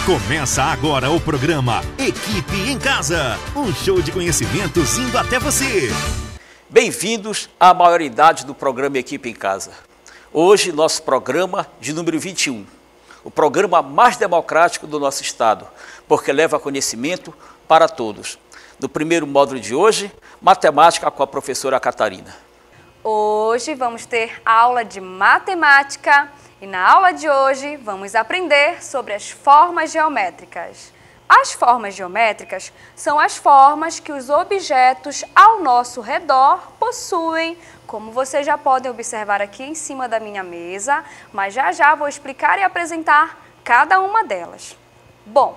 Começa agora o programa Equipe em Casa, um show de conhecimentos indo até você. Bem-vindos à maioridade do programa Equipe em Casa. Hoje, nosso programa de número 21, o programa mais democrático do nosso estado, porque leva conhecimento para todos. No primeiro módulo de hoje, matemática com a professora Catarina. Hoje vamos ter aula de matemática e na aula de hoje vamos aprender sobre as formas geométricas. As formas geométricas são as formas que os objetos ao nosso redor possuem, como vocês já podem observar aqui em cima da minha mesa, mas já vou explicar e apresentar cada uma delas. Bom,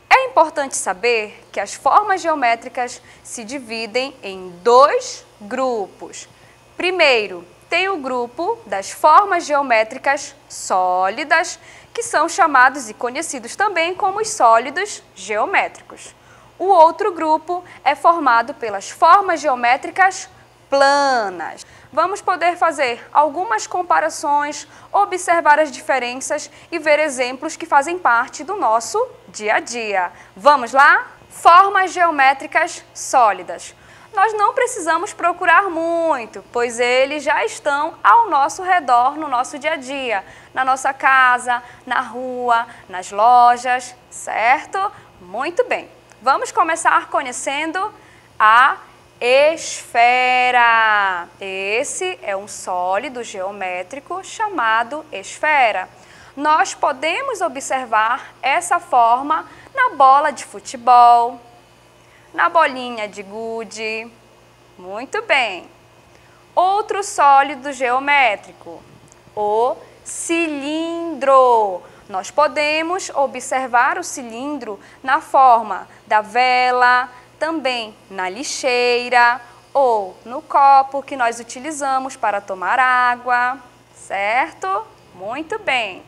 é importante saber que as formas geométricas se dividem em dois grupos. Primeiro, tem o grupo das formas geométricas sólidas, que são chamados e conhecidos também como os sólidos geométricos. O outro grupo é formado pelas formas geométricas planas. Vamos poder fazer algumas comparações, observar as diferenças e ver exemplos que fazem parte do nosso dia a dia. Vamos lá? Formas geométricas sólidas. Nós não precisamos procurar muito, pois eles já estão ao nosso redor no nosso dia a dia, na nossa casa, na rua, nas lojas, certo? Muito bem. Vamos começar conhecendo a esfera. Esse é um sólido geométrico chamado esfera. Nós podemos observar essa forma na bola de futebol, na bolinha de gude. Muito bem. Outro sólido geométrico, o cilindro. Nós podemos observar o cilindro na forma da vela, também na lixeira ou no copo que nós utilizamos para tomar água, certo? Muito bem.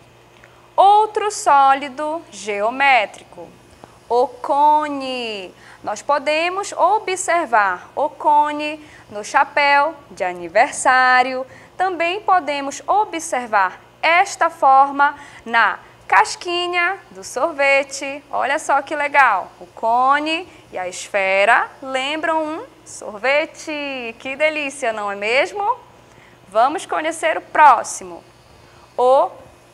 Outro sólido geométrico, o cone. Nós podemos observar o cone no chapéu de aniversário. Também podemos observar esta forma na casquinha do sorvete. Olha só que legal! O cone e a esfera lembram um sorvete. Que delícia, não é mesmo? Vamos conhecer o próximo. O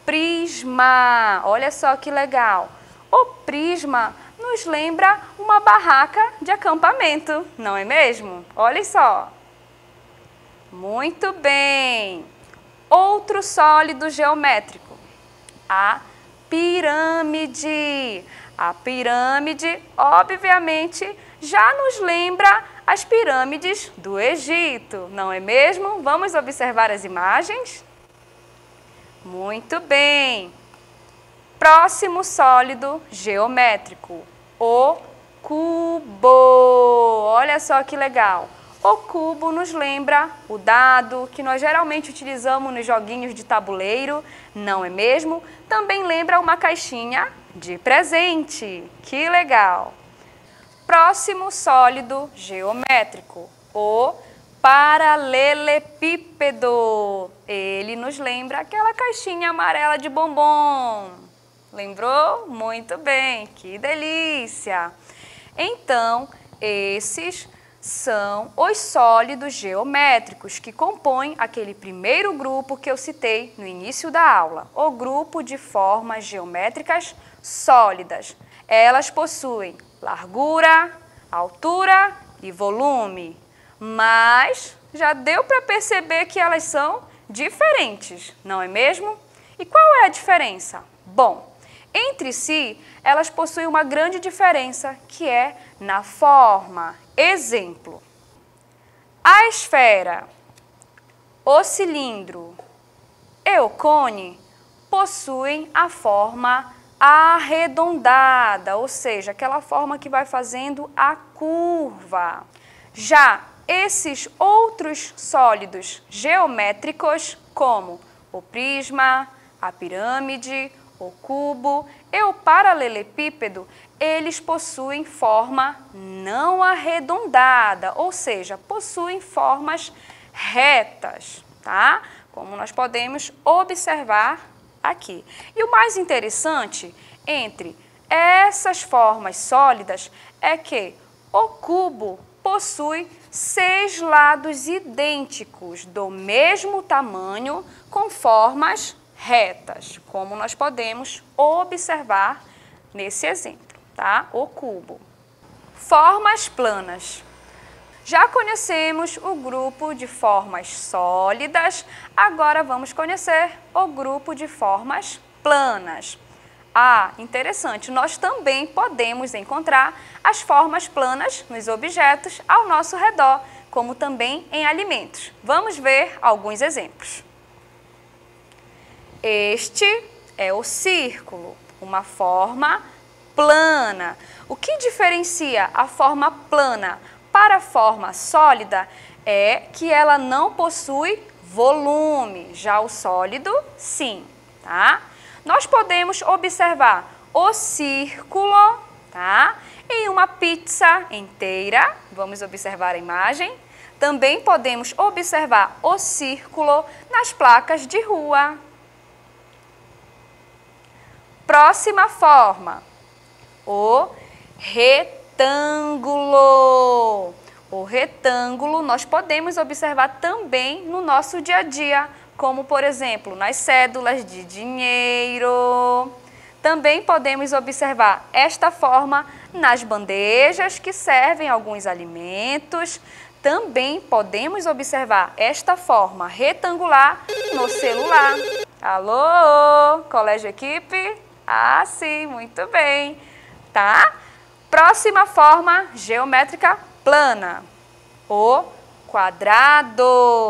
prisma. Olha só que legal! O prisma nos lembra uma barraca de acampamento, não é mesmo? Olha só. Muito bem. Outro sólido geométrico, a pirâmide. A pirâmide, obviamente, já nos lembra as pirâmides do Egito, não é mesmo? Vamos observar as imagens? Muito bem. Próximo sólido geométrico, o cubo. Olha só que legal. O cubo nos lembra o dado que nós geralmente utilizamos nos joguinhos de tabuleiro, não é mesmo? Também lembra uma caixinha de presente. Que legal. Próximo sólido geométrico, o paralelepípedo. Ele nos lembra aquela caixinha amarela de bombom. Lembrou? Muito bem, que delícia! Então, esses são os sólidos geométricos que compõem aquele primeiro grupo que eu citei no início da aula, o grupo de formas geométricas sólidas. Elas possuem largura, altura e volume, mas já deu para perceber que elas são diferentes, não é mesmo? E qual é a diferença? Bom, entre si, elas possuem uma grande diferença, que é na forma. Exemplo, a esfera, o cilindro e o cone possuem a forma arredondada, ou seja, aquela forma que vai fazendo a curva. Já esses outros sólidos geométricos, como o prisma, a pirâmide, o cubo e o paralelepípedo, eles possuem forma não arredondada, ou seja, possuem formas retas, tá? Como nós podemos observar aqui. E o mais interessante entre essas formas sólidas é que o cubo possui 6 lados idênticos, do mesmo tamanho, com formas retas, como nós podemos observar nesse exemplo, tá? O cubo. Formas planas. Já conhecemos o grupo de formas sólidas, agora vamos conhecer o grupo de formas planas. Ah, interessante, nós também podemos encontrar as formas planas nos objetos ao nosso redor, como também em alimentos. Vamos ver alguns exemplos. Este é o círculo, uma forma plana. O que diferencia a forma plana para a forma sólida é que ela não possui volume, já o sólido, sim, tá? Nós podemos observar o círculo, tá? Em uma pizza inteira, vamos observar a imagem. Também podemos observar o círculo nas placas de rua. Próxima forma, o retângulo. O retângulo nós podemos observar também no nosso dia a dia, como, por exemplo, nas cédulas de dinheiro. Também podemos observar esta forma nas bandejas que servem alguns alimentos. Também podemos observar esta forma retangular no celular. Alô, colégio equipe? Ah, sim, muito bem. Tá? Próxima forma geométrica plana. O quadrado.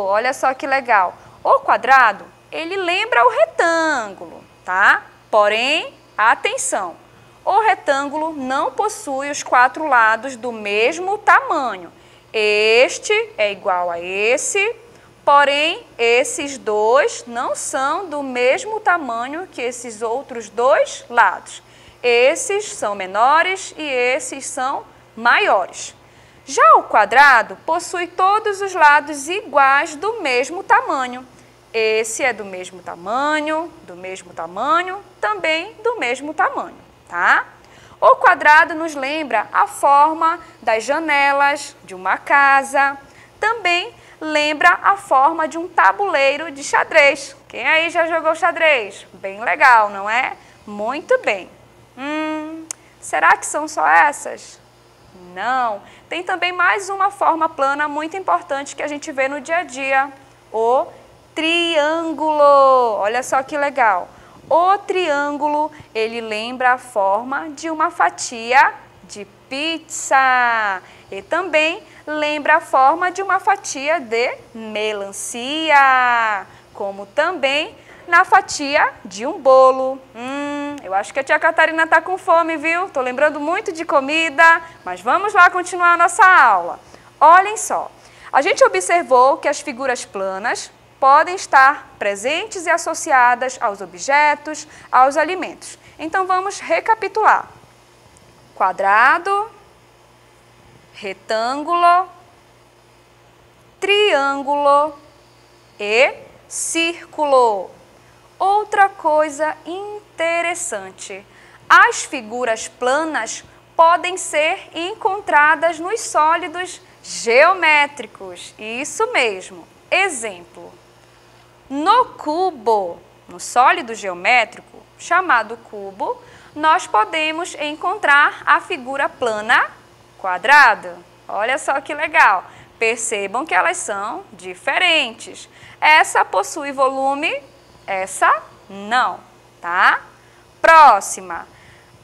Olha só que legal. O quadrado, ele lembra o retângulo, tá? Porém, atenção, o retângulo não possui os 4 lados do mesmo tamanho. Este é igual a esse, porém, esses dois não são do mesmo tamanho que esses outros 2 lados. Esses são menores e esses são maiores. Já o quadrado possui todos os lados iguais do mesmo tamanho. Esse é do mesmo tamanho, também do mesmo tamanho, tá? O quadrado nos lembra a forma das janelas de uma casa. Também lembra a forma de um tabuleiro de xadrez. Quem aí já jogou xadrez? Bem legal, não é? Muito bem. Será que são só essas? Não. Tem também mais uma forma plana muito importante que a gente vê no dia a dia. O triângulo. Olha só que legal. O triângulo, ele lembra a forma de uma fatia de pizza. E também lembra a forma de uma fatia de melancia. Como também na fatia de um bolo. Eu acho que a tia Catarina está com fome, viu? Estou lembrando muito de comida, mas vamos lá continuar a nossa aula. Olhem só, a gente observou que as figuras planas podem estar presentes e associadas aos objetos, aos alimentos. Então, vamos recapitular. Quadrado, retângulo, triângulo e círculo. Outra coisa interessante, as figuras planas podem ser encontradas nos sólidos geométricos. Isso mesmo. Exemplo. No cubo, no sólido geométrico, chamado cubo, nós podemos encontrar a figura plana quadrada. Olha só que legal. Percebam que elas são diferentes. Essa possui volume, essa não, tá? Próxima.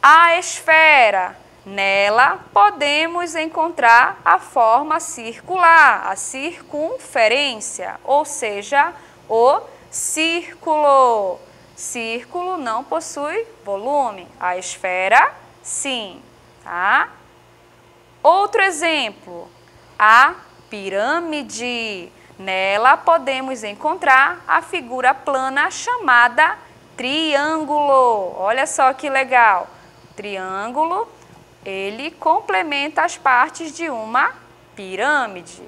A esfera. Nela podemos encontrar a forma circular, a circunferência, ou seja, o círculo. Círculo não possui volume, a esfera sim, tá? Outro exemplo, a pirâmide. Nela podemos encontrar a figura plana chamada triângulo. Olha só que legal. Triângulo, ele complementa as partes de uma pirâmide.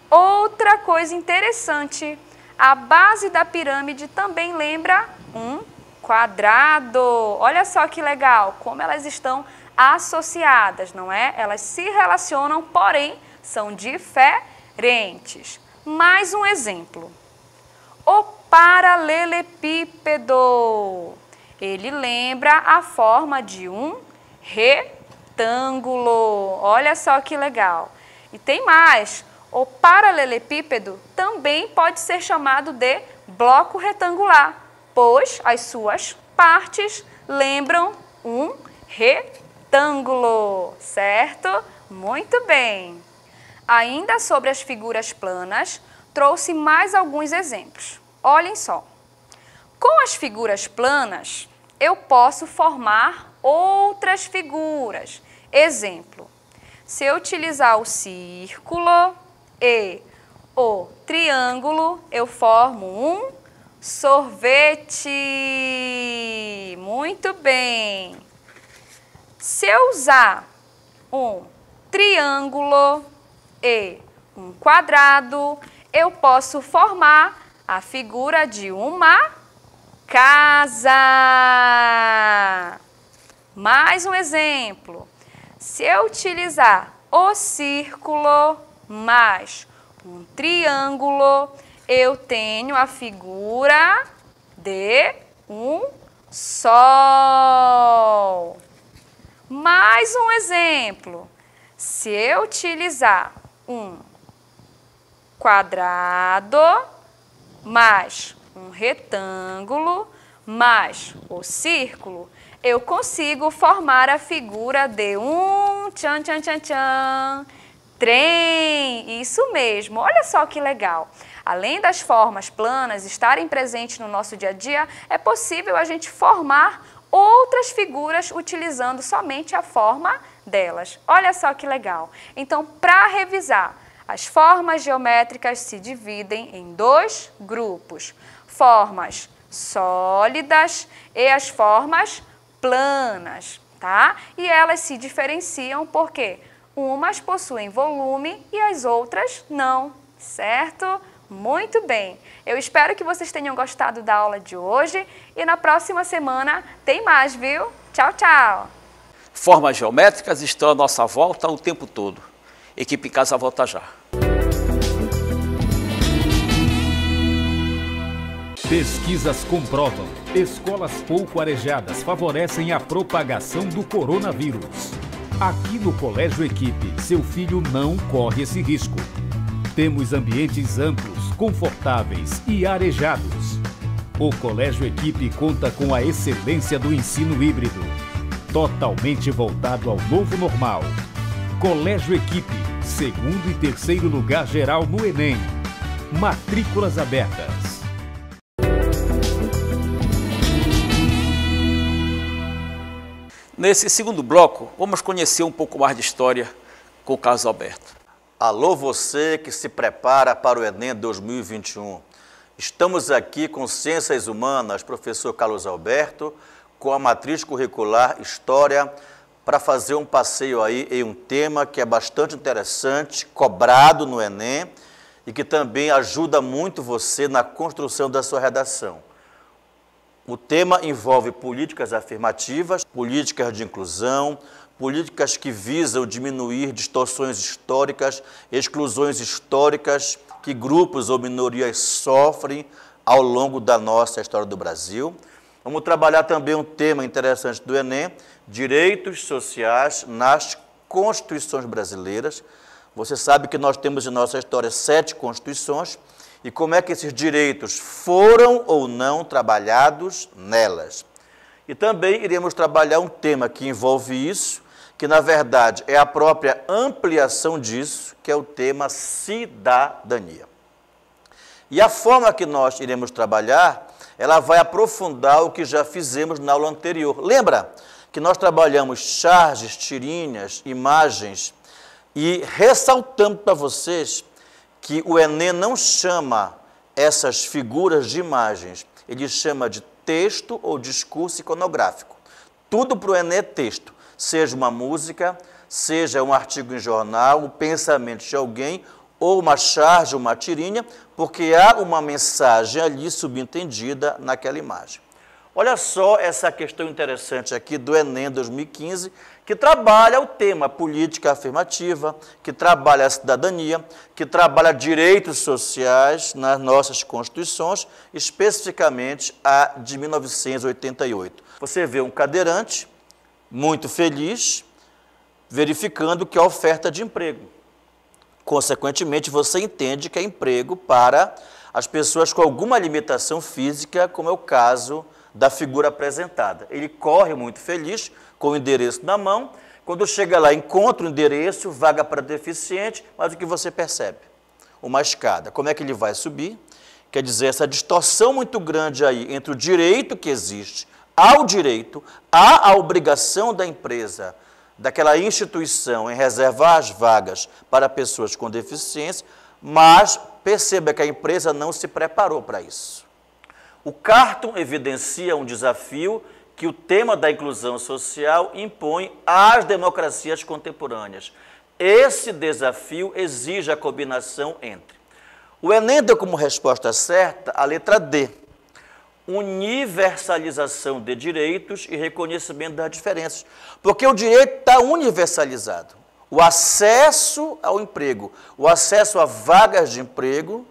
Outra coisa interessante, a base da pirâmide também lembra um quadrado. Olha só que legal, como elas estão associadas, não é? Elas se relacionam, porém são diferentes. Mais um exemplo. O paralelepípedo. Ele lembra a forma de um retângulo. Olha só que legal. E tem mais. O paralelepípedo também pode ser chamado de bloco retangular, pois as suas partes lembram um retângulo, certo? Muito bem. Ainda sobre as figuras planas, trouxe mais alguns exemplos. Olhem só. Com as figuras planas, eu posso formar outras figuras. Exemplo, se eu utilizar o círculo e o triângulo, eu formo um sorvete. Muito bem. Se eu usar um triângulo e um quadrado, eu posso formar a figura de uma casa. Mais um exemplo. Se eu utilizar o círculo mais um triângulo, eu tenho a figura de um sol. Mais um exemplo. Se eu utilizar um quadrado mais um retângulo mais o círculo, eu consigo formar a figura de um tchan, tchan, tchan, tchan, trem. Isso mesmo, olha só que legal. Além das formas planas estarem presentes no nosso dia a dia, é possível a gente formar outras figuras utilizando somente a forma delas. Olha só que legal. Então, para revisar, as formas geométricas se dividem em dois grupos: formas sólidas e as formas planas, tá? E elas se diferenciam porque umas possuem volume e as outras não, certo? Muito bem. Eu espero que vocês tenham gostado da aula de hoje e na próxima semana tem mais, viu? Tchau, tchau! Formas geométricas estão à nossa volta o tempo todo. Equipe em Casa volta já. Pesquisas comprovam: escolas pouco arejadas favorecem a propagação do coronavírus. Aqui no Colégio Equipe, seu filho não corre esse risco. Temos ambientes amplos, confortáveis e arejados. O Colégio Equipe conta com a excelência do ensino híbrido, totalmente voltado ao novo normal. Colégio Equipe, segundo e terceiro lugar geral no Enem. Matrículas abertas. Nesse segundo bloco, vamos conhecer um pouco mais de história com o Carlos Alberto. Alô você que se prepara para o Enem 2021. Estamos aqui com Ciências Humanas, professor Carlos Alberto, com a matriz curricular História, para fazer um passeio aí em um tema que é bastante interessante, cobrado no Enem e que também ajuda muito você na construção da sua redação. O tema envolve políticas afirmativas, políticas de inclusão, políticas que visam diminuir distorções históricas, exclusões históricas que grupos ou minorias sofrem ao longo da nossa história do Brasil. Vamos trabalhar também um tema interessante do Enem, direitos sociais nas constituições brasileiras. Você sabe que nós temos em nossa história 7 constituições, e como é que esses direitos foram ou não trabalhados nelas. E também iremos trabalhar um tema que envolve isso, que na verdade é a própria ampliação disso, que é o tema cidadania. E a forma que nós iremos trabalhar, ela vai aprofundar o que já fizemos na aula anterior. Lembra que nós trabalhamos charges, tirinhas, imagens, e ressaltamos para vocês que o Enem não chama essas figuras de imagens, ele chama de texto ou discurso iconográfico. Tudo para o Enem é texto, seja uma música, seja um artigo em jornal, um pensamento de alguém, ou uma charge, uma tirinha, porque há uma mensagem ali subentendida naquela imagem. Olha só essa questão interessante aqui do Enem 2015, que trabalha o tema política afirmativa, que trabalha a cidadania, que trabalha direitos sociais nas nossas constituições, especificamente a de 1988. Você vê um cadeirante muito feliz, verificando que é oferta de emprego. Consequentemente, você entende que é emprego para as pessoas com alguma limitação física, como é o caso da figura apresentada. Ele corre muito feliz, com o endereço na mão, quando chega lá, encontra o endereço, vaga para deficiente, mas o que você percebe? Uma escada. Como é que ele vai subir? Quer dizer, essa distorção muito grande aí entre o direito que existe ao direito, há a obrigação da empresa, daquela instituição, em reservar as vagas para pessoas com deficiência, mas perceba que a empresa não se preparou para isso. O Carton evidencia um desafio que o tema da inclusão social impõe às democracias contemporâneas. Esse desafio exige a combinação entre. O Enem deu como resposta certa a letra D, universalização de direitos e reconhecimento das diferenças. Porque o direito está universalizado. O acesso ao emprego, o acesso a vagas de emprego,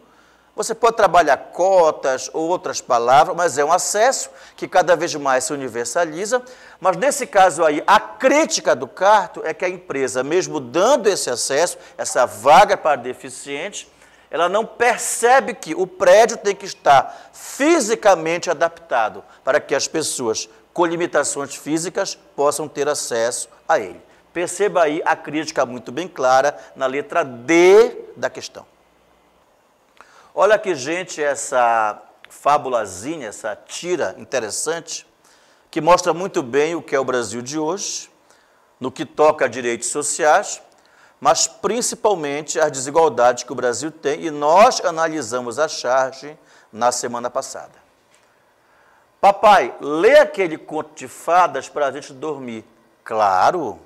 você pode trabalhar cotas ou outras palavras, mas é um acesso que cada vez mais se universaliza. Mas nesse caso aí, a crítica do Carton é que a empresa, mesmo dando esse acesso, essa vaga para deficientes, ela não percebe que o prédio tem que estar fisicamente adaptado para que as pessoas com limitações físicas possam ter acesso a ele. Perceba aí a crítica muito bem clara na letra D da questão. Olha aqui, gente, essa fábulazinha, essa tira interessante, que mostra muito bem o que é o Brasil de hoje, no que toca a direitos sociais, mas principalmente as desigualdades que o Brasil tem, e nós analisamos a charge na semana passada. Papai, lê aquele conto de fadas para a gente dormir. Claro!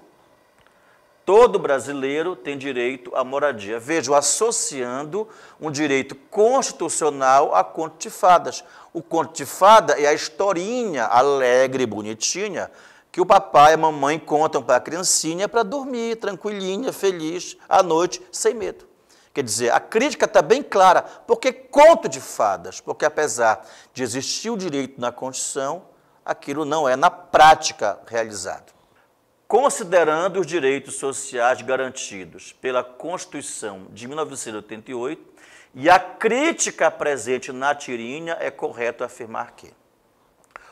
Todo brasileiro tem direito à moradia. Vejo, associando um direito constitucional a conto de fadas. O conto de fada é a historinha alegre, bonitinha, que o papai e a mamãe contam para a criancinha para dormir tranquilinha, feliz, à noite, sem medo. Quer dizer, a crítica está bem clara. Por que conto de fadas? Porque apesar de existir o direito na Constituição, aquilo não é na prática realizado. Considerando os direitos sociais garantidos pela Constituição de 1988 e a crítica presente na tirinha, é correto afirmar que.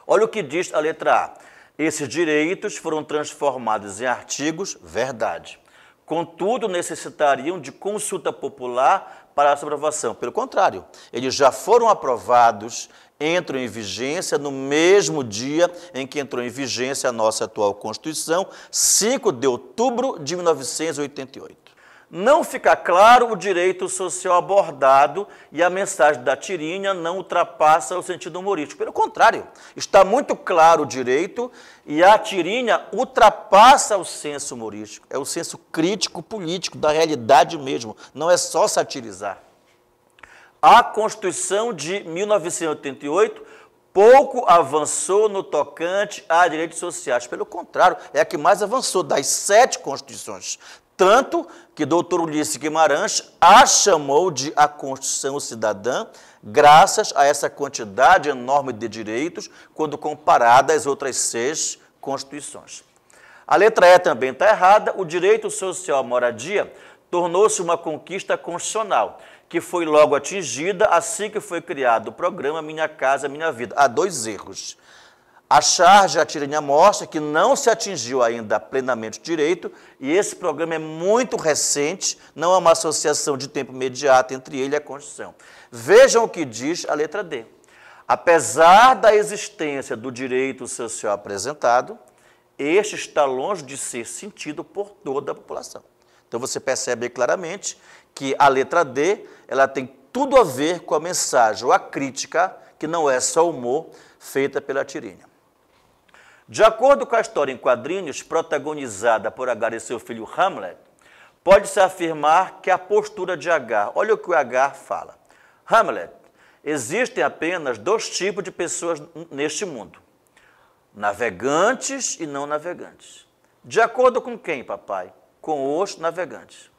Olha o que diz a letra A. Esses direitos foram transformados em artigos, verdade. Contudo, necessitariam de consulta popular para a sua aprovação. Pelo contrário, eles já foram aprovados, entram em vigência no mesmo dia em que entrou em vigência a nossa atual Constituição, 5 de outubro de 1988. Não fica claro o direito social abordado e a mensagem da tirinha não ultrapassa o sentido humorístico. Pelo contrário, está muito claro o direito e a tirinha ultrapassa o senso humorístico. É o senso crítico político da realidade mesmo, não é só satirizar. A Constituição de 1988 pouco avançou no tocante a direitos sociais. Pelo contrário, é a que mais avançou das 7 Constituições. Tanto que Dr. Ulisses Guimarães a chamou de a Constituição Cidadã, graças a essa quantidade enorme de direitos, quando comparada às outras 6 Constituições. A letra E também está errada. O direito social à moradia tornou-se uma conquista constitucional, que foi logo atingida assim que foi criado o programa Minha Casa Minha Vida. Há 2 erros. A charge, a tirinha mostra que não se atingiu ainda plenamente o direito e esse programa é muito recente, não há uma associação de tempo imediata entre ele e a Constituição. Vejam o que diz a letra D. Apesar da existência do direito social apresentado, este está longe de ser sentido por toda a população. Então você percebe claramente que a letra D ela tem tudo a ver com a mensagem ou a crítica, que não é só humor, feita pela tirinha. De acordo com a história em quadrinhos, protagonizada por Agar e seu filho Hamlet, pode-se afirmar que a postura de Agar, olha o que o Agar fala. Hamlet, existem apenas 2 tipos de pessoas neste mundo. navegantes e não navegantes. De acordo com quem, papai? Com os navegantes.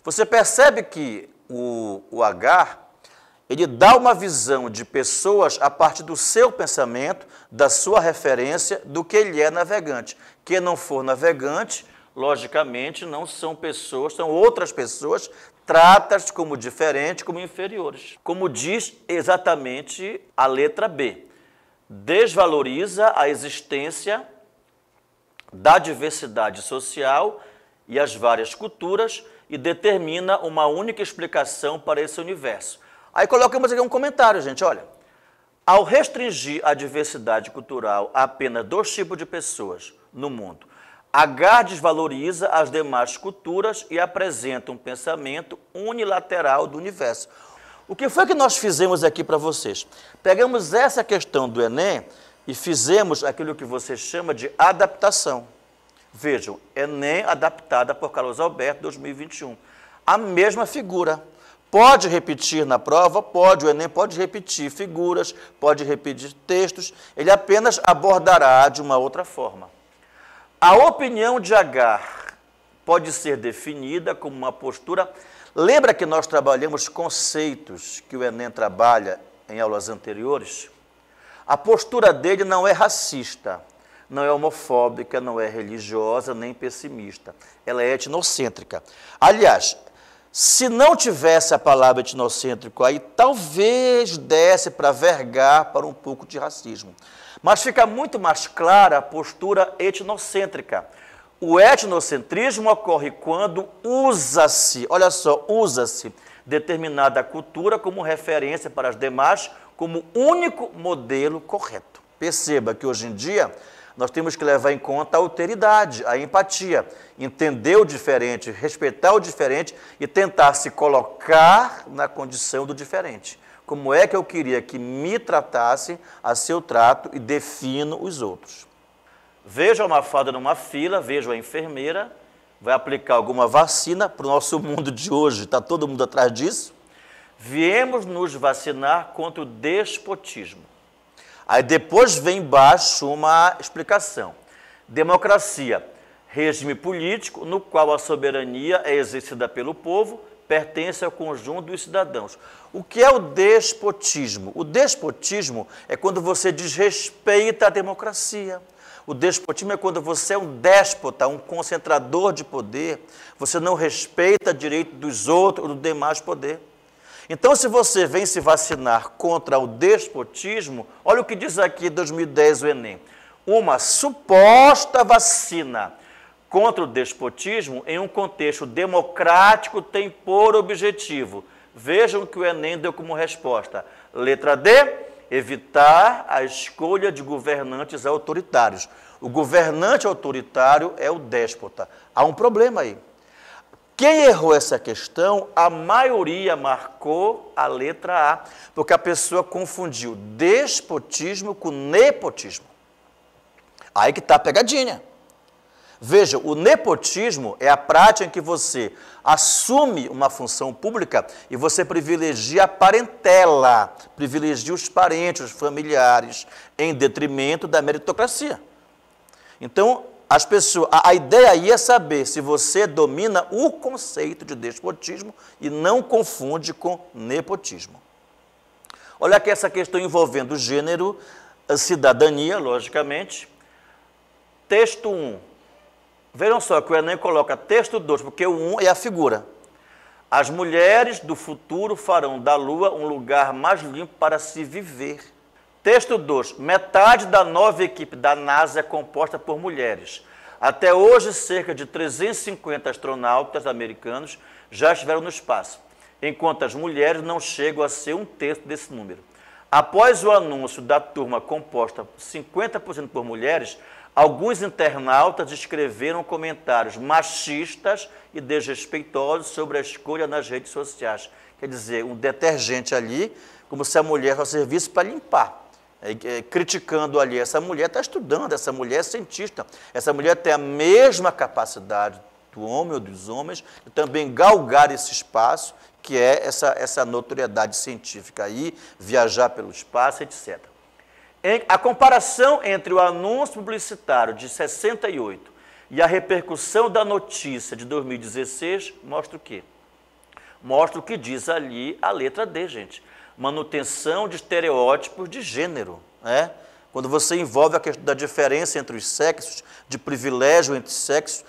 Você percebe que o Agar, ele dá uma visão de pessoas a partir do seu pensamento, da sua referência, do que ele é navegante. Quem não for navegante, logicamente, não são pessoas, são outras pessoas, tratadas como diferentes, como inferiores. Como diz exatamente a letra B. Desvaloriza a existência da diversidade social e as várias culturas e determina uma única explicação para esse universo. Aí colocamos aqui um comentário, gente, olha. Ao restringir a diversidade cultural a apenas 2 tipos de pessoas no mundo, Agar desvaloriza as demais culturas e apresenta um pensamento unilateral do universo. O que foi que nós fizemos aqui para vocês? Pegamos essa questão do Enem e fizemos aquilo que você chama de adaptação. Vejam, Enem adaptada por Carlos Alberto, 2021. A mesma figura. Pode repetir na prova? Pode, o Enem pode repetir figuras, pode repetir textos, ele apenas abordará de uma outra forma. A opinião de Agar pode ser definida como uma postura. Lembra que nós trabalhamos conceitos que o Enem trabalha em aulas anteriores? A postura dele não é racista, não é homofóbica, não é religiosa, nem pessimista. Ela é etnocêntrica. Aliás, se não tivesse a palavra etnocêntrico aí, talvez desse para vergar para um pouco de racismo. Mas fica muito mais clara a postura etnocêntrica. O etnocentrismo ocorre quando usa-se, olha só, usa-se determinada cultura como referência para as demais, como único modelo correto. Perceba que hoje em dia nós temos que levar em conta a alteridade, a empatia, entender o diferente, respeitar o diferente e tentar se colocar na condição do diferente. Como é que eu queria que me tratassem, a seu trato e defino os outros. Vejo a Mafalda numa fila, vejo a enfermeira, vai aplicar alguma vacina para o nosso mundo de hoje, está todo mundo atrás disso? Viemos nos vacinar contra o despotismo. Aí depois vem embaixo uma explicação. Democracia, regime político no qual a soberania é exercida pelo povo, pertence ao conjunto dos cidadãos. O que é o despotismo? O despotismo é quando você desrespeita a democracia. O despotismo é quando você é um déspota, um concentrador de poder, você não respeita o direito dos outros ou do demais poder. Então, se você vem se vacinar contra o despotismo, olha o que diz aqui em 2010 o Enem. Uma suposta vacina contra o despotismo em um contexto democrático tem por objetivo. Vejam que o Enem deu como resposta. Letra D, evitar a escolha de governantes autoritários. O governante autoritário é o déspota. Há um problema aí. Quem errou essa questão, a maioria marcou a letra A, porque a pessoa confundiu despotismo com nepotismo. Aí que está a pegadinha. Veja, o nepotismo é a prática em que você assume uma função pública e você privilegia a parentela, privilegia os parentes, os familiares, em detrimento da meritocracia. Então, as pessoas, a ideia aí é saber se você domina o conceito de despotismo e não confunde com nepotismo. Olha aqui essa questão envolvendo gênero, cidadania, logicamente. Texto 1. Vejam só que o Enem coloca texto 2, porque o 1 é a figura. As mulheres do futuro farão da Lua um lugar mais limpo para se viver. Texto 2. Metade da nova equipe da NASA é composta por mulheres. Até hoje, cerca de 350 astronautas americanos já estiveram no espaço, enquanto as mulheres não chegam a ser 1/3 desse número. Após o anúncio da turma composta 50% por mulheres, alguns internautas escreveram comentários machistas e desrespeitosos sobre a escolha nas redes sociais. Quer dizer, um detergente ali, como se a mulher só servisse para limpar. Criticando ali, essa mulher está estudando, essa mulher é cientista, essa mulher tem a mesma capacidade do homem ou dos homens de também galgar esse espaço, que é essa notoriedade científica aí, viajar pelo espaço, etc. A comparação entre o anúncio publicitário de 68 e a repercussão da notícia de 2016 mostra o quê? Mostra o que diz ali a letra D, gente. Manutenção de estereótipos de gênero, né? Quando você envolve a questão da diferença entre os sexos, de privilégio entre sexos.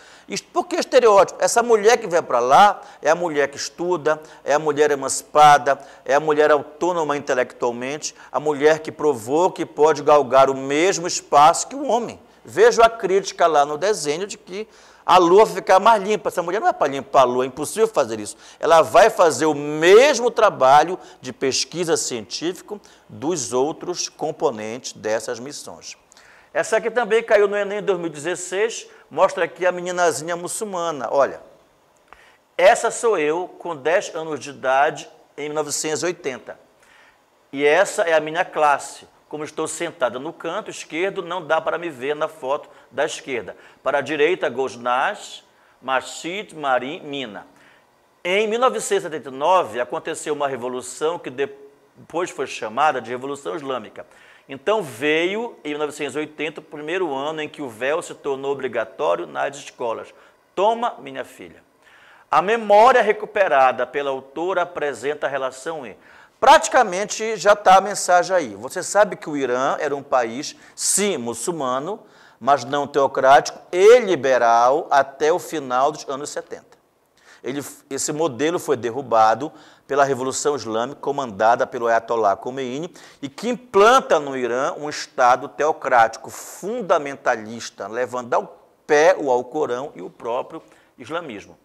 Por que estereótipo? Essa mulher que vai para lá é a mulher que estuda, é a mulher emancipada, é a mulher autônoma intelectualmente, a mulher que provou que pode galgar o mesmo espaço que o homem. Vejo a crítica lá no desenho de que a lua vai ficar mais limpa. Essa mulher não é para limpar a lua, é impossível fazer isso. Ela vai fazer o mesmo trabalho de pesquisa científica dos outros componentes dessas missões. Essa aqui também caiu no Enem 2016, mostra aqui a meninazinha muçulmana. Olha, essa sou eu com 10 anos de idade em 1980. E essa é a minha classe. Como estou sentada no canto esquerdo, não dá para me ver na foto da esquerda. Para a direita, Gosnaz, Masjid, Marim, Mina. Em 1979, aconteceu uma revolução que depois foi chamada de Revolução Islâmica. Então veio, em 1980, o primeiro ano em que o véu se tornou obrigatório nas escolas. Toma, minha filha. A memória recuperada pela autora apresenta a relação em... Praticamente já está a mensagem aí. Você sabe que o Irã era um país, sim, muçulmano, mas não teocrático e liberal até o final dos anos 70. Esse modelo foi derrubado pela Revolução Islâmica, comandada pelo Ayatollah Khomeini, e que implanta no Irã um Estado teocrático fundamentalista, levando ao pé o Alcorão e o próprio islamismo.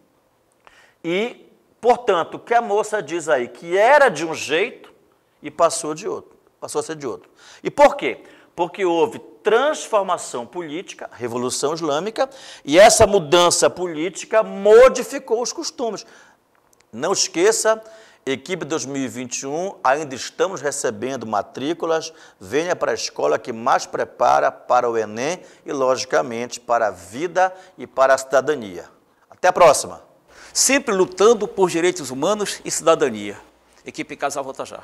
E portanto, o que a moça diz aí, que era de um jeito e passou a ser de outro. E por quê? Porque houve transformação política, Revolução Islâmica, e essa mudança política modificou os costumes. Não esqueça, equipe 2021, ainda estamos recebendo matrículas, venha para a escola que mais prepara para o Enem e, logicamente, para a vida e para a cidadania. Até a próxima! Sempre lutando por direitos humanos e cidadania. Equipe Casa volta já.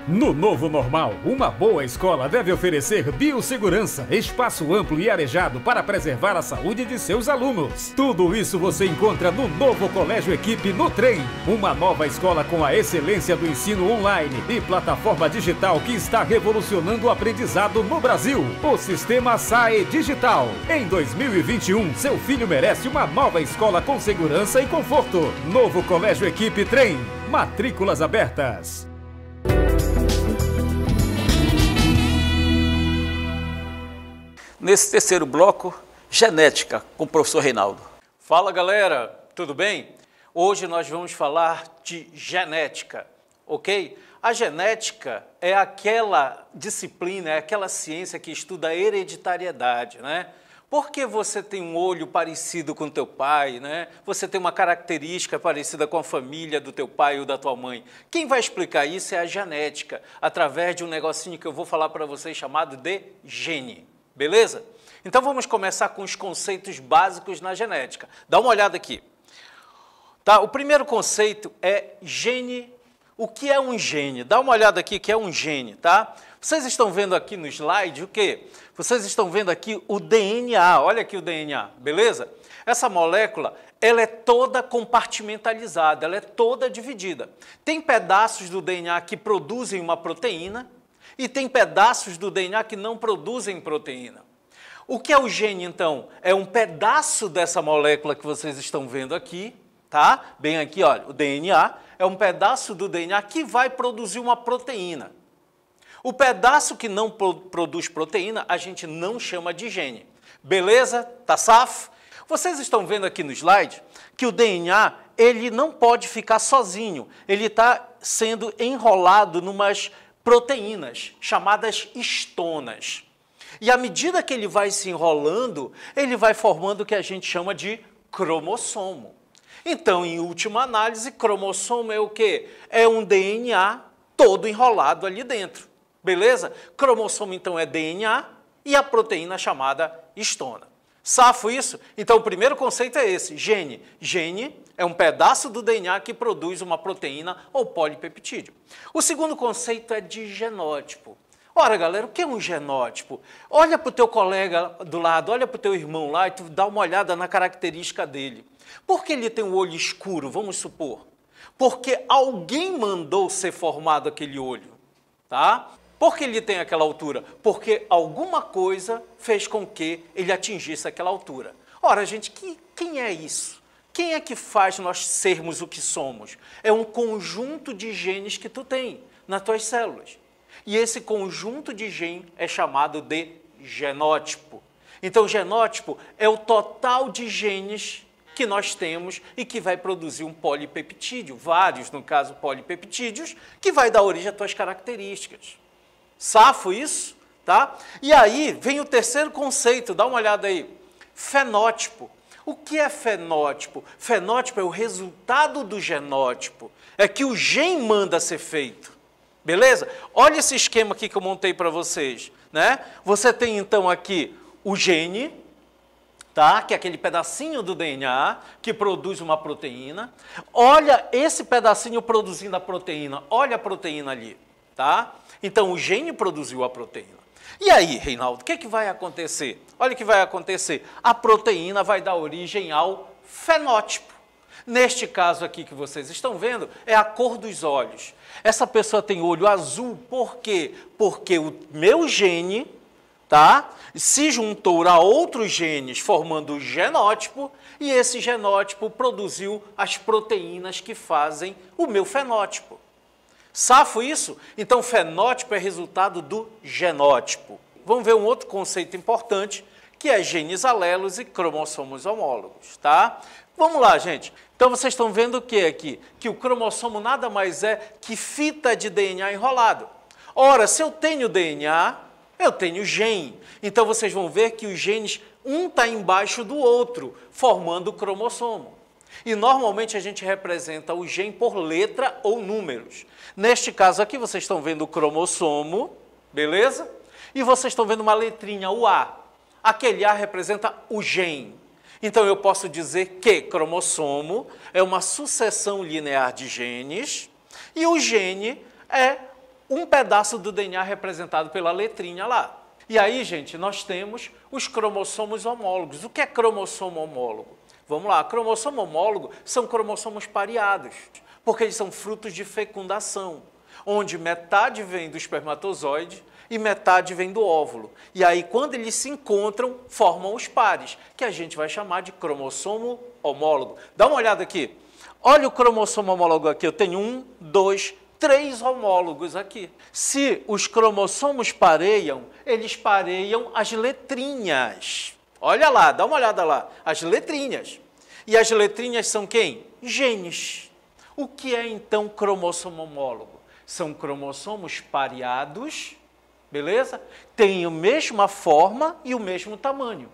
No novo normal, uma boa escola deve oferecer biossegurança, espaço amplo e arejado para preservar a saúde de seus alunos. Tudo isso você encontra no novo Colégio Equipe no Trem. Uma nova escola com a excelência do ensino online e plataforma digital que está revolucionando o aprendizado no Brasil. O sistema SAE Digital. Em 2021, seu filho merece uma nova escola com segurança e conforto. Novo Colégio Equipe Trem. Matrículas abertas. Nesse terceiro bloco, genética, com o professor Reinaldo. Fala galera, tudo bem? Hoje nós vamos falar de genética, ok? A genética é aquela disciplina, é aquela ciência que estuda a hereditariedade, né? Por que você tem um olho parecido com teu pai, né? Você tem uma característica parecida com a família do teu pai ou da tua mãe. Quem vai explicar isso é a genética, através de um negocinho que eu vou falar para vocês chamado de gene. Beleza? Então vamos começar com os conceitos básicos na genética. Dá uma olhada aqui. Tá? O primeiro conceito é gene. O que é um gene? Dá uma olhada aqui que é um gene, tá? Vocês estão vendo aqui no slide o quê? Vocês estão vendo aqui o DNA. Olha aqui o DNA, beleza? Essa molécula, ela é toda compartimentalizada, ela é toda dividida. Tem pedaços do DNA que produzem uma proteína, e tem pedaços do DNA que não produzem proteína. O que é o gene, então? É um pedaço dessa molécula que vocês estão vendo aqui, tá? Bem aqui, olha, o DNA é um pedaço do DNA que vai produzir uma proteína. O pedaço que não produz proteína, a gente não chama de gene. Beleza? Tá safo? Vocês estão vendo aqui no slide que o DNA, ele não pode ficar sozinho. Ele está sendo enrolado numas proteínas, chamadas histonas. E à medida que ele vai se enrolando, ele vai formando o que a gente chama de cromossomo. Então, em última análise, cromossomo é o quê? É um DNA todo enrolado ali dentro. Beleza? Cromossomo, então, é DNA e a proteína chamada histona. Safo isso? Então, o primeiro conceito é esse, gene. Gene é um pedaço do DNA que produz uma proteína ou polipeptídeo. O segundo conceito é de genótipo. Ora, galera, o que é um genótipo? Olha para o teu colega do lado, olha para o teu irmão lá e tu dá uma olhada na característica dele. Por que ele tem o olho escuro, vamos supor? Porque alguém mandou ser formado aquele olho, tá? Por que ele tem aquela altura? Porque alguma coisa fez com que ele atingisse aquela altura. Ora, gente, quem é isso? Quem é que faz nós sermos o que somos? É um conjunto de genes que tu tem nas tuas células. E esse conjunto de genes é chamado de genótipo. Então, o genótipo é o total de genes que nós temos e que vai produzir um polipeptídeo, vários, no caso, polipeptídeos, que vai dar origem às tuas características. Safo isso, tá? E aí vem o terceiro conceito, dá uma olhada aí. Fenótipo. O que é fenótipo? Fenótipo é o resultado do genótipo. É que o gene manda ser feito. Beleza? Olha esse esquema aqui que eu montei para vocês, né? Você tem então aqui o gene, tá? Que é aquele pedacinho do DNA que produz uma proteína. Olha esse pedacinho produzindo a proteína. Olha a proteína ali, tá? Então o gene produziu a proteína. E aí, Reinaldo, o que é que vai acontecer? Olha o que vai acontecer. A proteína vai dar origem ao fenótipo. Neste caso aqui que vocês estão vendo, é a cor dos olhos. Essa pessoa tem olho azul, por quê? Porque o meu gene, tá, se juntou a outros genes formando o genótipo, e esse genótipo produziu as proteínas que fazem o meu fenótipo. Safo isso? Então, fenótipo é resultado do genótipo. Vamos ver um outro conceito importante, que é genes alelos e cromossomos homólogos, tá? Vamos lá, gente. Então, vocês estão vendo o que aqui? Que o cromossomo nada mais é que fita de DNA enrolado. Ora, se eu tenho DNA, eu tenho gene. Então, vocês vão ver que os genes, um está embaixo do outro, formando o cromossomo. E, normalmente, a gente representa o gene por letra ou números. Neste caso aqui, vocês estão vendo o cromossomo, beleza? E vocês estão vendo uma letrinha, o A. Aquele A representa o gene. Então, eu posso dizer que cromossomo é uma sucessão linear de genes e o gene é um pedaço do DNA representado pela letrinha lá. E aí, gente, nós temos os cromossomos homólogos. O que é cromossomo homólogo? Vamos lá, cromossomo homólogo são cromossomos pareados, porque eles são frutos de fecundação, onde metade vem do espermatozoide e metade vem do óvulo. E aí, quando eles se encontram, formam os pares, que a gente vai chamar de cromossomo homólogo. Dá uma olhada aqui. Olha o cromossomo homólogo aqui. Eu tenho 1, 2, 3 homólogos aqui. Se os cromossomos pareiam, eles pareiam as letrinhas. Olha lá, dá uma olhada lá. As letrinhas. E as letrinhas são quem? Genes. O que é, então, cromossomo homólogo? São cromossomos pareados, beleza? Tem a mesma forma e o mesmo tamanho.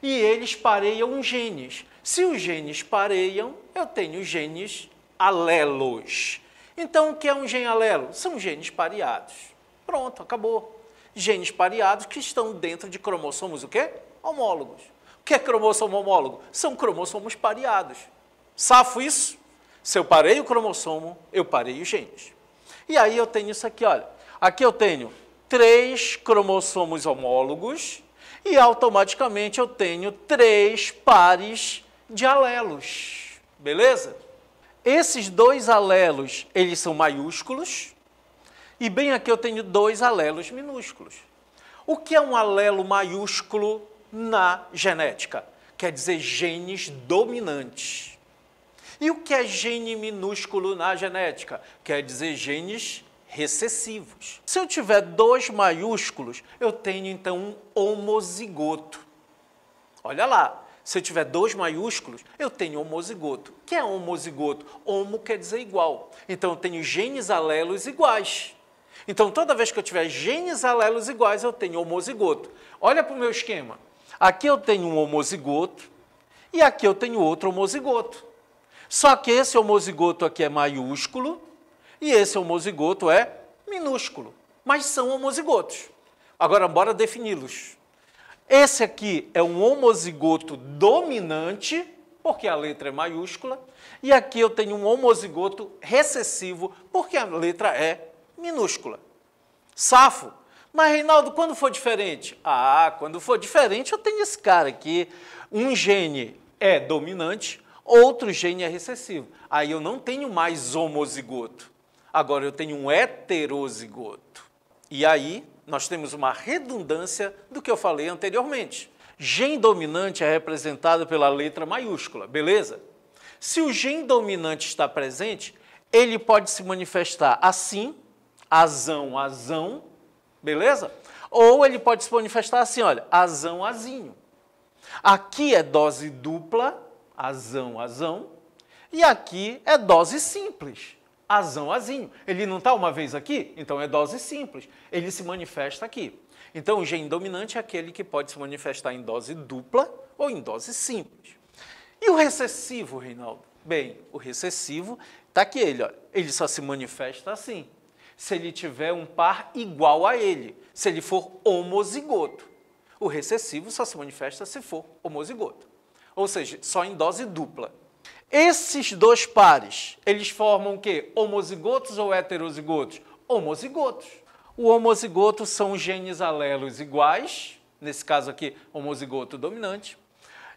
E eles pareiam genes. Se os genes pareiam, eu tenho genes alelos. Então, o que é um gene alelo? São genes pareados. Pronto, acabou. Genes pareados que estão dentro de cromossomos o quê? Homólogos. O que é cromossomo homólogo? São cromossomos pareados. Safo isso? Se eu pareio o cromossomo, eu pareio os genes. E aí eu tenho isso aqui, olha. Aqui eu tenho 3 cromossomos homólogos e automaticamente eu tenho 3 pares de alelos. Beleza? Esses 2 alelos, eles são maiúsculos e bem aqui eu tenho 2 alelos minúsculos. O que é um alelo maiúsculo na genética? Quer dizer genes dominantes. E o que é gene minúsculo na genética? Quer dizer genes recessivos. Se eu tiver 2 maiúsculos, eu tenho então um homozigoto. Olha lá, se eu tiver 2 maiúsculos, eu tenho homozigoto. O que é homozigoto? Homo quer dizer igual. Então eu tenho genes alelos iguais. Então toda vez que eu tiver genes alelos iguais, eu tenho homozigoto. Olha para o meu esquema. Aqui eu tenho um homozigoto e aqui eu tenho outro homozigoto. Só que esse homozigoto aqui é maiúsculo e esse homozigoto é minúsculo, mas são homozigotos. Agora, bora defini-los. Esse aqui é um homozigoto dominante, porque a letra é maiúscula, e aqui eu tenho um homozigoto recessivo, porque a letra é minúscula. Safo. Mas, Reinaldo, quando for diferente? Ah, quando for diferente, eu tenho esse cara aqui. Um gene é dominante, outro gene é recessivo. Aí eu não tenho mais homozigoto. Agora eu tenho um heterozigoto. E aí nós temos uma redundância do que eu falei anteriormente. Gene dominante é representado pela letra maiúscula, beleza? Se o gene dominante está presente, ele pode se manifestar assim, azão, azão, beleza? Ou ele pode se manifestar assim, olha, azão, azinho. Aqui é dose dupla, azão, azão, e aqui é dose simples, azão, azinho. Ele não está uma vez aqui? Então é dose simples. Ele se manifesta aqui. Então o gene dominante é aquele que pode se manifestar em dose dupla ou em dose simples. E o recessivo, Reinaldo? Bem, o recessivo está aqui, ele só se manifesta assim, se ele tiver um par igual a ele, se ele for homozigoto. O recessivo só se manifesta se for homozigoto, ou seja, só em dose dupla. Esses dois pares, eles formam o quê? Homozigotos ou heterozigotos? Homozigotos. O homozigoto são genes alelos iguais, nesse caso aqui, homozigoto dominante.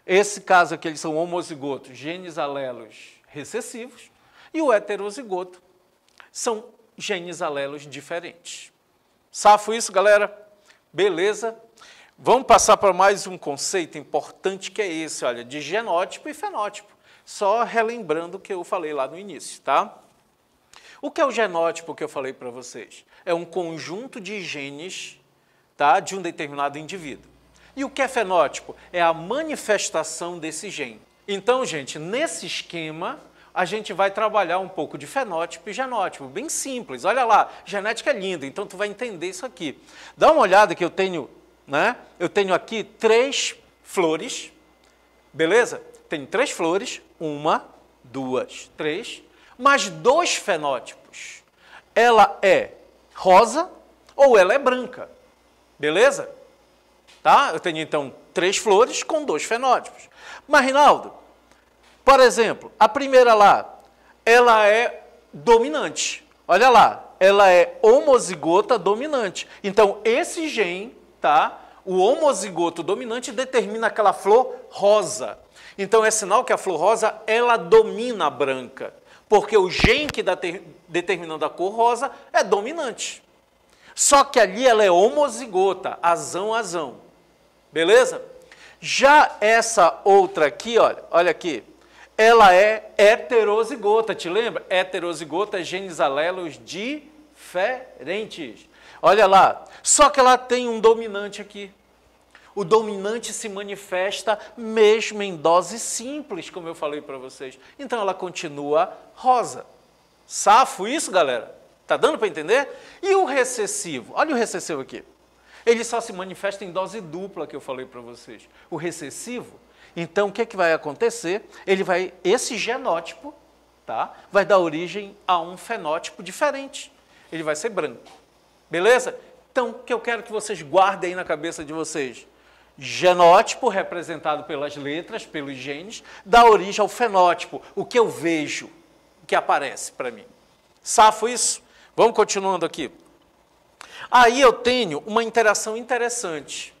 Esse caso aqui, eles são homozigotos, genes alelos recessivos. E o heterozigoto são genes alelos diferentes. Safo isso, galera? Beleza? Vamos passar para mais um conceito importante que é esse, olha, de genótipo e fenótipo. Só relembrando o que eu falei lá no início, tá? O que é o genótipo que eu falei para vocês? É um conjunto de genes, tá, de um determinado indivíduo. E o que é fenótipo? É a manifestação desse gene. Então, gente, nesse esquema, a gente vai trabalhar um pouco de fenótipo e genótipo, bem simples. Olha lá, genética é linda, então tu vai entender isso aqui. Dá uma olhada que eu tenho, né? Eu tenho aqui 3 flores, beleza? Tenho 3 flores, 1, 2, 3, mais 2 fenótipos. Ela é rosa ou ela é branca, beleza? Tá? Eu tenho, então, 3 flores com 2 fenótipos. Mas, Reinaldo, por exemplo, a primeira lá, ela é dominante. Olha lá, ela é homozigota dominante. Então, esse gene, tá? O homozigoto dominante determina aquela flor rosa. Então, é sinal que a flor rosa, ela domina a branca. Porque o gene que está determinando a cor rosa é dominante. Só que ali ela é homozigota, azão, azão. Beleza? Já essa outra aqui, olha aqui, ela é heterozigota, te lembra? Heterozigota é genes alelos diferentes. Olha lá, só que ela tem um dominante aqui. O dominante se manifesta mesmo em dose simples, como eu falei para vocês. Então ela continua rosa. Safo isso, galera? Tá dando para entender? E o recessivo? Olha o recessivo aqui. Ele só se manifesta em dose dupla, que eu falei para vocês. O recessivo, então, o que é que vai acontecer? Esse genótipo, tá, vai dar origem a um fenótipo diferente. Ele vai ser branco. Beleza? Então, o que eu quero que vocês guardem aí na cabeça de vocês? Genótipo, representado pelas letras, pelos genes, dá origem ao fenótipo, o que eu vejo, o que aparece para mim. Safo isso? Vamos continuando aqui. Aí eu tenho uma interação interessante.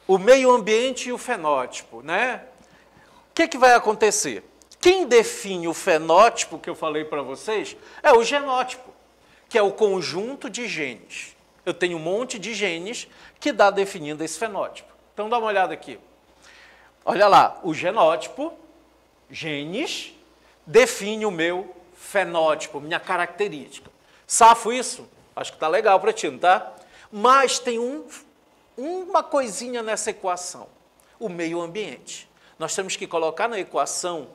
O meio ambiente e o fenótipo, né? O que é que vai acontecer? Quem define o fenótipo que eu falei para vocês é o genótipo, que é o conjunto de genes. Eu tenho um monte de genes que dá definindo esse fenótipo. Então dá uma olhada aqui. Olha lá, o genótipo, genes, define o meu fenótipo, minha característica. Safo isso? Acho que está legal para ti, não tá? Mas tem uma coisinha nessa equação, o meio ambiente. Nós temos que colocar na equação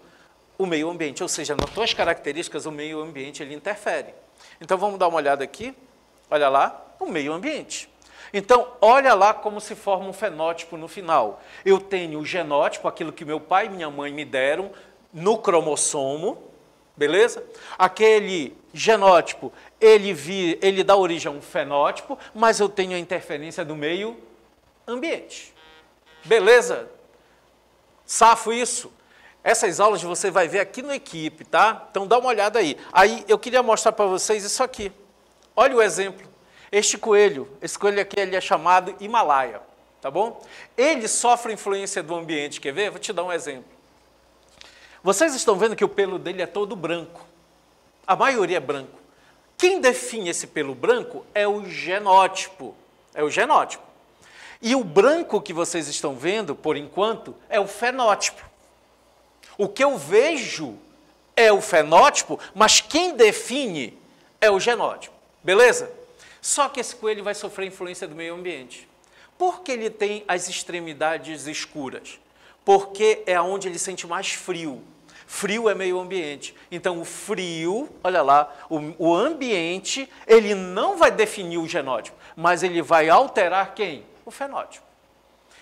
o meio ambiente, ou seja, nas tuas características, o meio ambiente ele interfere. Então vamos dar uma olhada aqui, olha lá, o meio ambiente. Então, olha lá como se forma um fenótipo no final. Eu tenho o genótipo, aquilo que meu pai e minha mãe me deram no cromossomo, beleza? Aquele genótipo, ele dá origem a um fenótipo, mas eu tenho a interferência do meio ambiente. Beleza? Safo isso? Essas aulas você vai ver aqui no Equipe, tá? Então dá uma olhada aí. Aí eu queria mostrar para vocês isso aqui. Olha o exemplo. Esse coelho aqui ele é chamado Himalaia, tá bom? Ele sofre influência do ambiente, quer ver? Vou te dar um exemplo. Vocês estão vendo que o pelo dele é todo branco. A maioria é branco. Quem define esse pelo branco é o genótipo. É o genótipo. E o branco que vocês estão vendo, por enquanto, é o fenótipo. O que eu vejo é o fenótipo, mas quem define é o genótipo. Beleza? Só que esse coelho vai sofrer influência do meio ambiente. Por que ele tem as extremidades escuras? Porque é onde ele sente mais frio. Frio é meio ambiente. Então, o frio, olha lá, o ambiente, ele não vai definir o genótipo, mas ele vai alterar quem? O fenótipo.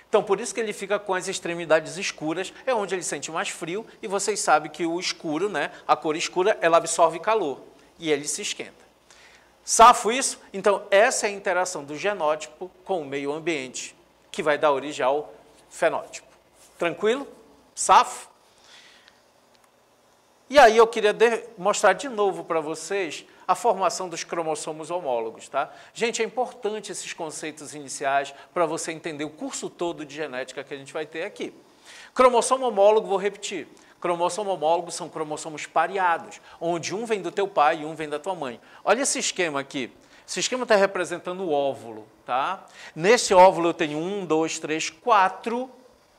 Então, por isso que ele fica com as extremidades escuras, é onde ele sente mais frio, e vocês sabem que o escuro, né, a cor escura, ela absorve calor, e ele se esquenta. Safo isso? Então, essa é a interação do genótipo com o meio ambiente, que vai dar origem ao fenótipo. Tranquilo? Safo? E aí eu queria mostrar de novo para vocês a formação dos cromossomos homólogos, tá? Gente, é importante esses conceitos iniciais para você entender o curso todo de genética que a gente vai ter aqui. Cromossomo homólogo, vou repetir. Cromossomo homólogo são cromossomos pareados, onde um vem do teu pai e um vem da tua mãe. Olha esse esquema aqui. Esse esquema está representando o óvulo, tá? Nesse óvulo eu tenho 1, 2, 3, 4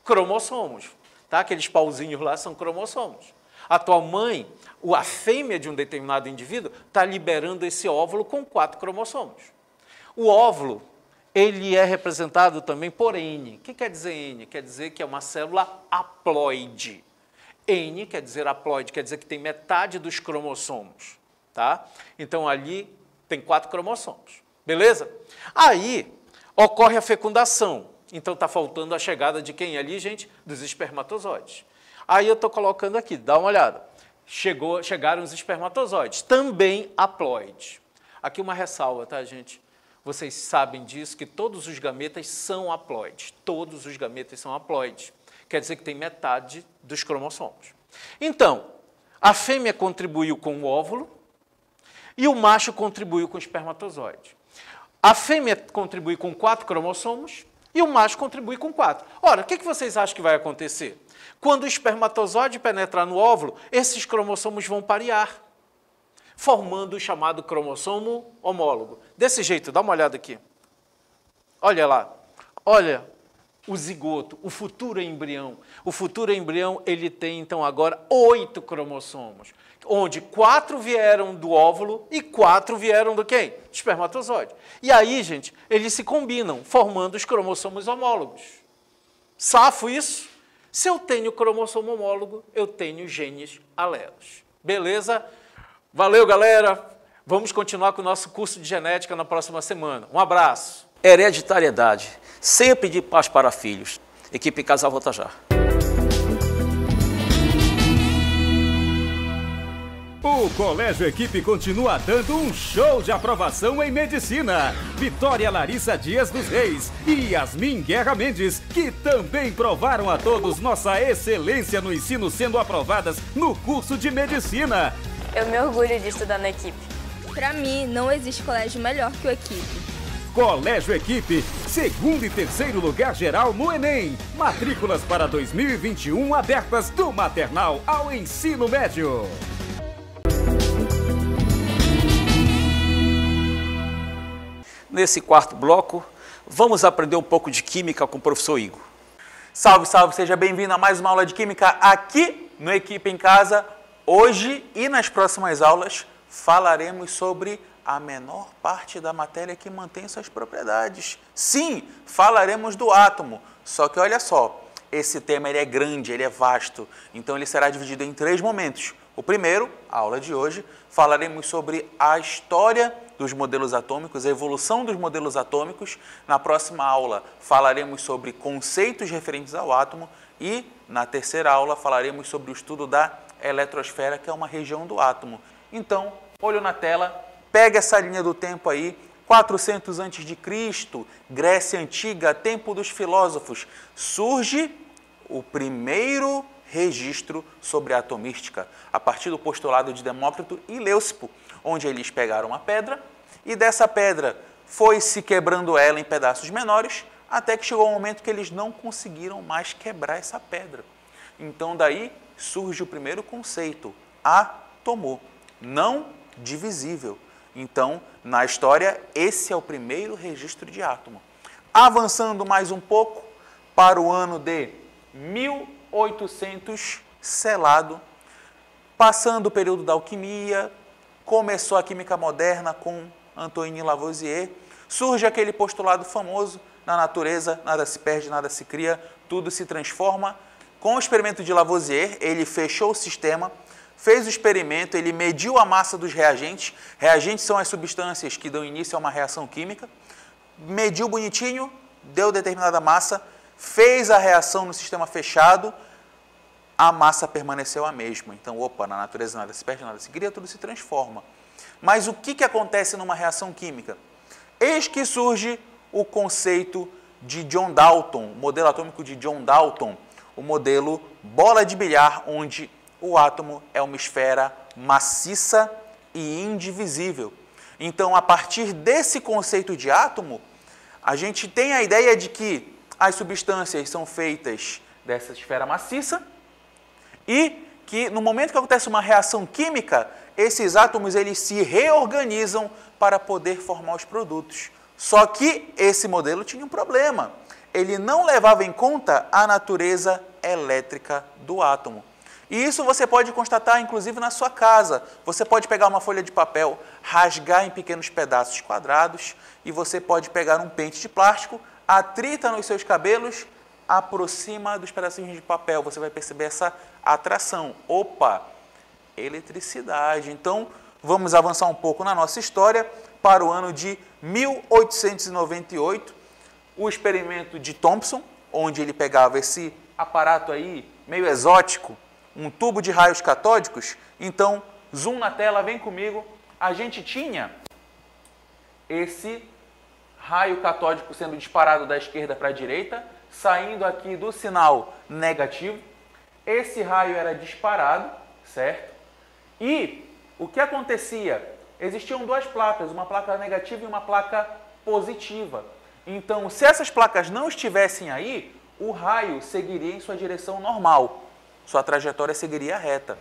cromossomos, tá? Aqueles pauzinhos lá são cromossomos. A tua mãe, a fêmea de um determinado indivíduo, está liberando esse óvulo com 4 cromossomos. O óvulo, ele é representado também por N. O que quer dizer N? Quer dizer que é uma célula haploide. N quer dizer haploide, quer dizer que tem metade dos cromossomos, tá? Então, ali tem 4 cromossomos, beleza? Aí, ocorre a fecundação. Então, está faltando a chegada de quem ali, gente? Dos espermatozoides. Aí eu estou colocando aqui, dá uma olhada. Chegaram os espermatozoides, também haploide. Aqui uma ressalva, tá, gente? Vocês sabem disso, que todos os gametas são haploides. Todos os gametas são haploides. Quer dizer que tem metade dos cromossomos. Então, a fêmea contribuiu com o óvulo e o macho contribuiu com o espermatozoide. A fêmea contribui com 4 cromossomos e o macho contribui com 4. Ora, o que vocês acham que vai acontecer? Quando o espermatozoide penetrar no óvulo, esses cromossomos vão parear, formando o chamado cromossomo homólogo. Desse jeito, dá uma olhada aqui. Olha lá. Olha o zigoto, o futuro embrião. O futuro embrião, ele tem, então, agora 8 cromossomos, onde 4 vieram do óvulo e 4 vieram do quem? Do espermatozoide. E aí, gente, eles se combinam, formando os cromossomos homólogos. Safo isso? Se eu tenho cromossomo homólogo, eu tenho genes alelos. Beleza? Valeu, galera! Vamos continuar com o nosso curso de genética na próxima semana. Um abraço! Hereditariedade, sempre de pais para filhos. Equipe Casa volta já. O Colégio Equipe continua dando um show de aprovação em medicina. Vitória Larissa Dias dos Reis e Yasmin Guerra Mendes, que também provaram a todos nossa excelência no ensino, sendo aprovadas no curso de medicina. Eu me orgulho de estudar na Equipe. Para mim, não existe colégio melhor que o Equipe. Colégio Equipe, 2º e 3º lugar geral no Enem. Matrículas para 2021 abertas do maternal ao ensino médio. Nesse quarto bloco, vamos aprender um pouco de química com o professor Igor. Salve, salve! Seja bem-vindo a mais uma aula de química aqui no Equipe em Casa. Hoje e nas próximas aulas falaremos sobre a menor parte da matéria que mantém suas propriedades. Sim, falaremos do átomo. Só que olha só, esse tema ele é grande, ele é vasto, então ele será dividido em 3 momentos. O primeiro, a aula de hoje, falaremos sobre a história dos modelos atômicos, a evolução dos modelos atômicos. Na próxima aula falaremos sobre conceitos referentes ao átomo e na terceira aula falaremos sobre o estudo da eletrosfera, que é uma região do átomo. Então, olho na tela, pega essa linha do tempo aí, 400 a.C., Grécia Antiga, tempo dos filósofos, surge o primeiro registro sobre a atomística, a partir do postulado de Demócrito e Leucipo, onde eles pegaram uma pedra e dessa pedra foi se quebrando ela em pedaços menores, até que chegou um momento que eles não conseguiram mais quebrar essa pedra. Então daí surge o primeiro conceito, átomo, não divisível. Então, na história, esse é o primeiro registro de átomo. Avançando mais um pouco para o ano de 1800, selado, passando o período da alquimia, começou a química moderna com Antoine Lavoisier, surge aquele postulado famoso, na natureza nada se perde, nada se cria, tudo se transforma. Com o experimento de Lavoisier, ele fechou o sistema, fez o experimento, ele mediu a massa dos reagentes, reagentes são as substâncias que dão início a uma reação química, mediu bonitinho, deu determinada massa, fez a reação no sistema fechado, a massa permaneceu a mesma. Então, opa, na natureza nada se perde, nada se cria, tudo se transforma. Mas o que acontece numa reação química? Eis que surge o conceito de John Dalton, o modelo atômico de John Dalton, o modelo bola de bilhar, onde o átomo é uma esfera maciça e indivisível. Então, a partir desse conceito de átomo, a gente tem a ideia de que as substâncias são feitas dessa esfera maciça e que no momento que acontece uma reação química, esses átomos eles se reorganizam para poder formar os produtos. Só que esse modelo tinha um problema. Ele não levava em conta a natureza elétrica do átomo. E isso você pode constatar, inclusive, na sua casa. Você pode pegar uma folha de papel, rasgar em pequenos pedaços quadrados e você pode pegar um pente de plástico, atrita nos seus cabelos, aproxima dos pedacinhos de papel. Você vai perceber essa atração. Opa! Eletricidade. Então, vamos avançar um pouco na nossa história para o ano de 1898, o experimento de Thomson, onde ele pegava esse aparato aí meio exótico, um tubo de raios catódicos. Então, zoom na tela, vem comigo. A gente tinha esse raio catódico sendo disparado da esquerda para a direita, saindo aqui do sinal negativo. Esse raio era disparado, certo? E o que acontecia? Existiam duas placas, uma placa negativa e uma placa positiva. Então, se essas placas não estivessem aí, o raio seguiria em sua direção normal. Sua trajetória seguiria reta.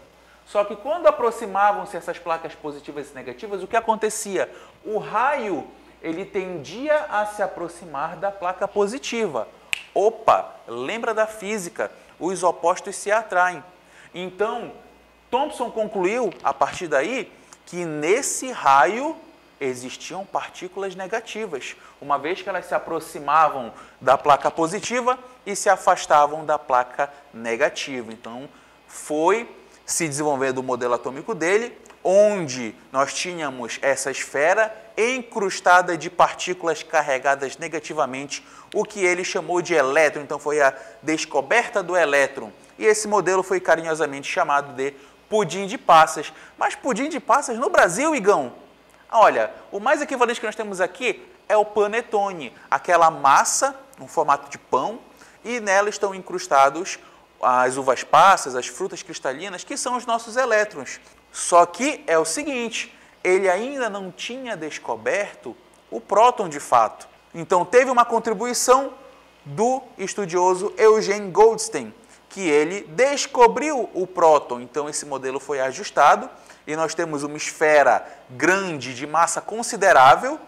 Só que quando aproximavam-se essas placas positivas e negativas, o que acontecia? O raio ele tendia a se aproximar da placa positiva. Opa, lembra da física, os opostos se atraem. Então, Thomson concluiu, a partir daí, que nesse raio existiam partículas negativas, uma vez que elas se aproximavam da placa positiva e se afastavam da placa negativa. Então, foi se desenvolvendo o modelo atômico dele, onde nós tínhamos essa esfera encrustada de partículas carregadas negativamente, o que ele chamou de elétron. Então, foi a descoberta do elétron. E esse modelo foi carinhosamente chamado de pudim de passas. Mas pudim de passas no Brasil, Igão? Olha, o mais equivalente que nós temos aqui é o panetone, aquela massa, um formato de pão, e nela estão incrustados as uvas passas, as frutas cristalinas, que são os nossos elétrons. Só que é o seguinte, ele ainda não tinha descoberto o próton de fato. Então teve uma contribuição do estudioso Eugene Goldstein, que ele descobriu o próton. Então esse modelo foi ajustado e nós temos uma esfera grande de massa considerável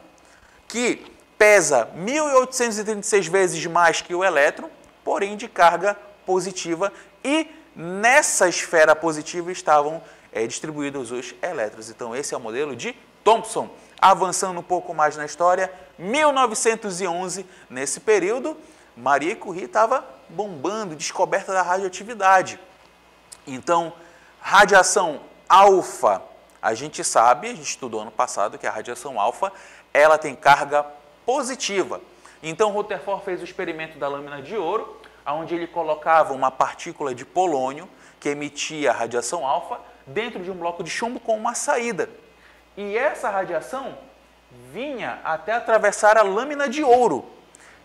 que pesa 1.836 vezes mais que o elétron, porém de carga positiva, e nessa esfera positiva estavam distribuídos os elétrons. Então esse é o modelo de Thomson. Avançando um pouco mais na história, 1911, nesse período, Marie Curie estava bombando, descoberta da radioatividade. Então, radiação alfa, a gente sabe, a gente estudou ano passado que a radiação alfa, ela tem carga positiva. Então, Rutherford fez o experimento da lâmina de ouro, onde ele colocava uma partícula de polônio que emitia radiação alfa dentro de um bloco de chumbo com uma saída. E essa radiação vinha até atravessar a lâmina de ouro.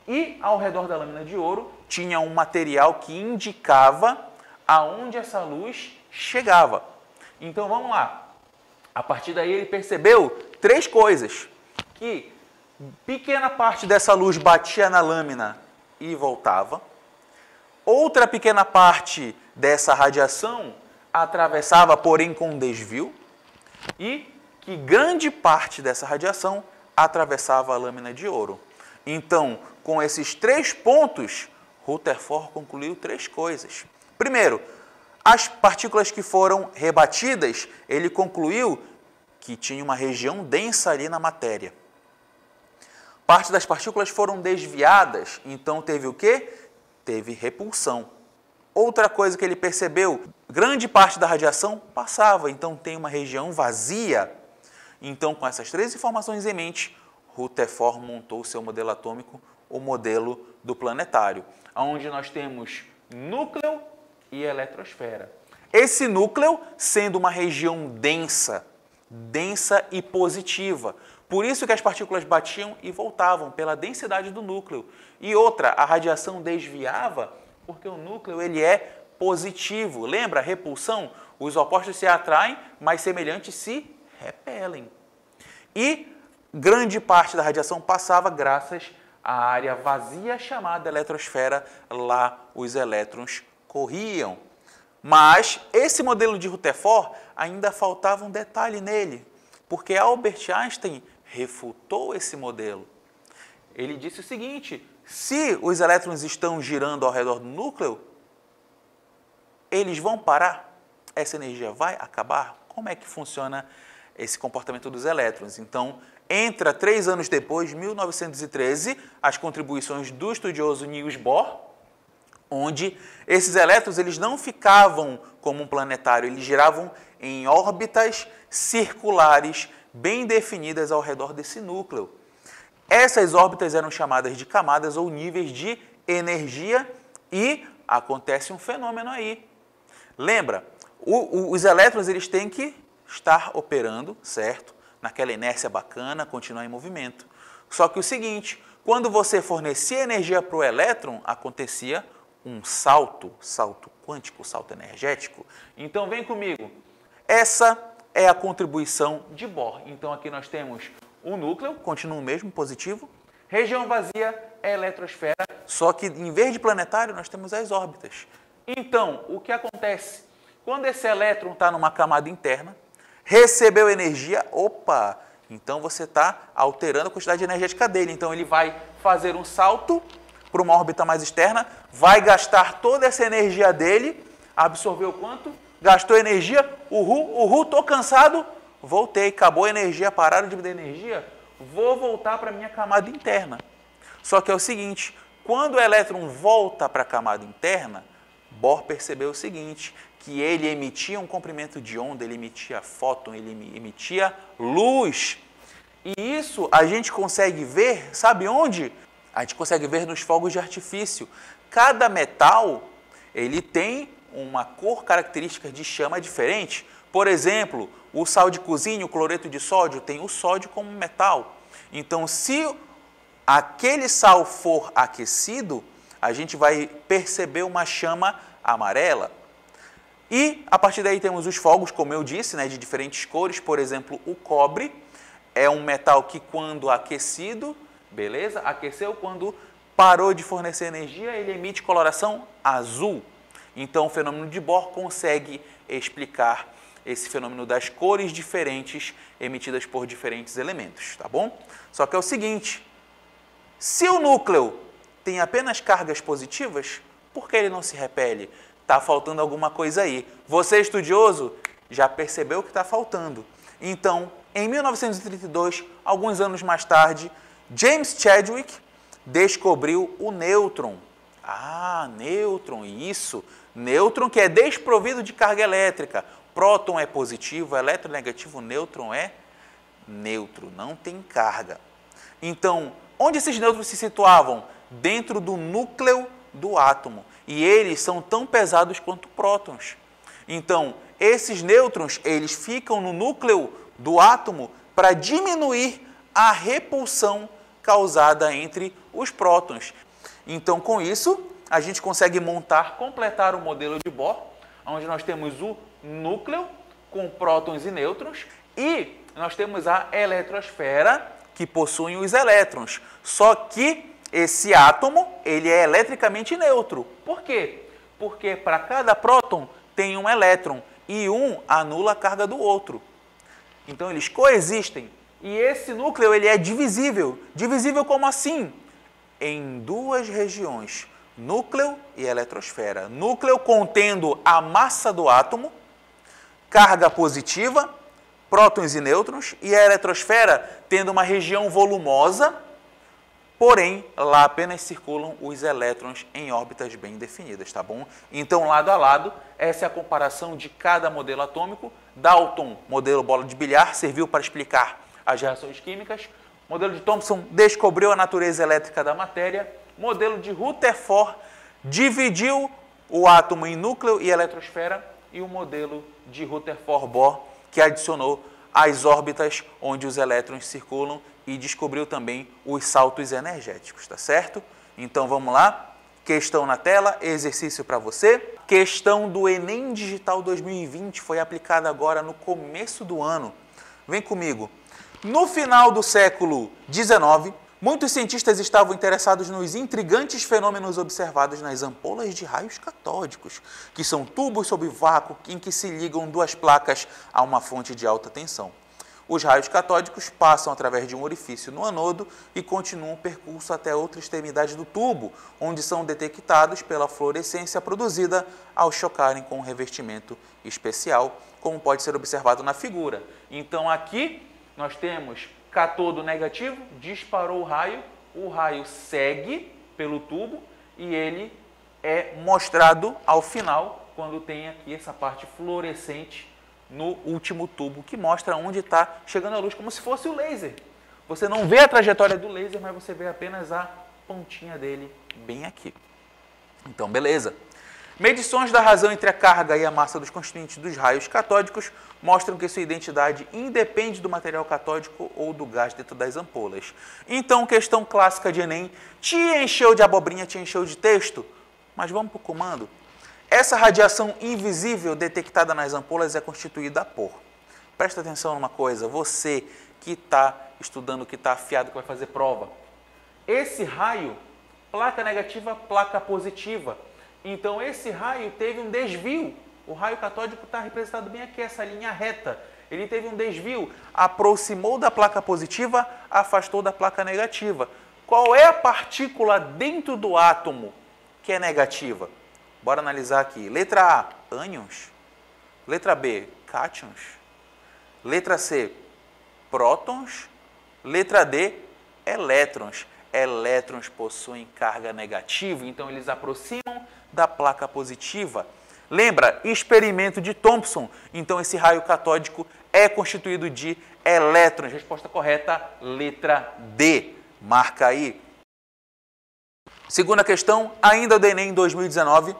E ao redor da lâmina de ouro tinha um material que indicava aonde essa luz chegava. Então vamos lá. A partir daí ele percebeu 3 coisas. Que pequena parte dessa luz batia na lâmina e voltava. Outra pequena parte dessa radiação atravessava, porém com desvio. E que grande parte dessa radiação atravessava a lâmina de ouro. Então, com esses 3 pontos, Rutherford concluiu 3 coisas. Primeiro, as partículas que foram rebatidas, ele concluiu que tinha uma região densa ali na matéria. Parte das partículas foram desviadas, então teve o quê? Teve repulsão. Outra coisa que ele percebeu, grande parte da radiação passava, então tem uma região vazia. Então, com essas 3 informações em mente, Rutherford montou o seu modelo atômico, o modelo do planetário, onde nós temos núcleo e eletrosfera. Esse núcleo sendo uma região densa e positiva. Por isso que as partículas batiam e voltavam, pela densidade do núcleo. E outra, a radiação desviava, porque o núcleo ele é positivo. Lembra? Repulsão? Os opostos se atraem, mas semelhantes se repelem. E grande parte da radiação passava graças à área vazia chamada eletrosfera. Lá os elétrons corriam. Mas esse modelo de Rutherford ainda faltava um detalhe nele, porque Albert Einstein refutou esse modelo. Ele disse o seguinte: se os elétrons estão girando ao redor do núcleo, eles vão parar? Essa energia vai acabar? Como é que funciona esse comportamento dos elétrons? Então, entra 3 anos depois, 1913, as contribuições do estudioso Niels Bohr, onde esses elétrons eles não ficavam como um planetário, eles giravam em órbitas circulares bem definidas ao redor desse núcleo. Essas órbitas eram chamadas de camadas ou níveis de energia e acontece um fenômeno aí. Lembra, os elétrons eles têm que estar operando, certo? Naquela inércia bacana, continuar em movimento. Só que o seguinte, quando você fornecia energia para o elétron, acontecia um salto quântico, salto energético. Então vem comigo. Essa é a contribuição de Bohr. Então aqui nós temos o núcleo, continua o mesmo, positivo. Região vazia é eletrosfera, só que em vez de planetário nós temos as órbitas. Então, o que acontece? Quando esse elétron está numa camada interna, recebeu energia, opa, então você está alterando a quantidade energética dele. Então ele vai fazer um salto para uma órbita mais externa, vai gastar toda essa energia dele, absorveu quanto? Gastou energia, estou cansado, voltei, acabou a energia, pararam de me dar energia, vou voltar para a minha camada interna. Só que é o seguinte, quando o elétron volta para a camada interna, Bohr percebeu o seguinte, que ele emitia um comprimento de onda, ele emitia fóton, ele emitia luz. E isso a gente consegue ver, sabe onde? A gente consegue ver nos fogos de artifício. Cada metal, ele tem uma cor característica de chama diferente. Por exemplo, o sal de cozinha, o cloreto de sódio, tem o sódio como metal. Então, se aquele sal for aquecido, a gente vai perceber uma chama amarela. E, a partir daí, temos os fogos, como eu disse, né, de diferentes cores. Por exemplo, o cobre é um metal que, quando aquecido, beleza? Aqueceu, quando parou de fornecer energia, ele emite coloração azul. Então, o fenômeno de Bohr consegue explicar esse fenômeno das cores diferentes emitidas por diferentes elementos, tá bom? Só que é o seguinte, se o núcleo tem apenas cargas positivas, por que ele não se repele? Está faltando alguma coisa aí. Você, estudioso, já percebeu que está faltando. Então, em 1932, alguns anos mais tarde, James Chadwick descobriu o nêutron. Ah, nêutron, isso. Nêutron que é desprovido de carga elétrica. Próton é positivo, elétron negativo, nêutron é neutro, não tem carga. Então, onde esses nêutrons se situavam? Dentro do núcleo do átomo. E eles são tão pesados quanto prótons. Então, esses nêutrons, eles ficam no núcleo do átomo para diminuir a repulsão causada entre os prótons. Então, com isso, a gente consegue completar o modelo de Bohr, onde nós temos o núcleo com prótons e nêutrons e nós temos a eletrosfera que possui os elétrons. Só que esse átomo ele é eletricamente neutro. Por quê? Porque para cada próton tem um elétron e um anula a carga do outro. Então eles coexistem. E esse núcleo ele é divisível. Divisível como assim? Em duas regiões, núcleo e eletrosfera. Núcleo contendo a massa do átomo, carga positiva, prótons e nêutrons, e a eletrosfera tendo uma região volumosa, porém lá apenas circulam os elétrons em órbitas bem definidas, tá bom? Então, lado a lado, essa é a comparação de cada modelo atômico. Dalton, modelo bola de bilhar, serviu para explicar as reações químicas. Modelo de Thomson descobriu a natureza elétrica da matéria. Modelo de Rutherford dividiu o átomo em núcleo e eletrosfera. E o modelo de Rutherford-Bohr, que adicionou as órbitas onde os elétrons circulam e descobriu também os saltos energéticos, tá certo? Então vamos lá, questão na tela, exercício para você. Questão do Enem Digital 2020 foi aplicada agora no começo do ano. Vem comigo. No final do século XIX, muitos cientistas estavam interessados nos intrigantes fenômenos observados nas ampolas de raios catódicos, que são tubos sob vácuo em que se ligam duas placas a uma fonte de alta tensão. Os raios catódicos passam através de um orifício no anodo e continuam o percurso até outra extremidade do tubo, onde são detectados pela fluorescência produzida ao chocarem com um revestimento especial, como pode ser observado na figura. Então aqui nós temos cátodo negativo, disparou o raio segue pelo tubo e ele é mostrado ao final quando tem aqui essa parte fluorescente no último tubo, que mostra onde está chegando a luz, como se fosse o laser. Você não vê a trajetória do laser, mas você vê apenas a pontinha dele bem aqui. Então, beleza. Medições da razão entre a carga e a massa dos constituintes dos raios catódicos mostram que sua identidade independe do material catódico ou do gás dentro das ampolas. Então, questão clássica de Enem, te encheu de abobrinha, te encheu de texto, mas vamos para o comando. Essa radiação invisível detectada nas ampolas é constituída por... Presta atenção numa coisa, você que está estudando, que está afiado, que vai fazer prova. Esse raio, placa negativa, placa positiva. Então, esse raio teve um desvio. O raio catódico está representado bem aqui, essa linha reta. Ele teve um desvio, aproximou da placa positiva, afastou da placa negativa. Qual é a partícula dentro do átomo que é negativa? Bora analisar aqui. Letra A, ânions. Letra B, cátions. Letra C, prótons. Letra D, elétrons. Elétrons possuem carga negativa, então eles aproximam da placa positiva. Lembra, experimento de Thomson. Então esse raio catódico é constituído de elétrons. Resposta correta, letra D. Marca aí. Segunda questão, ainda do Enem 2019.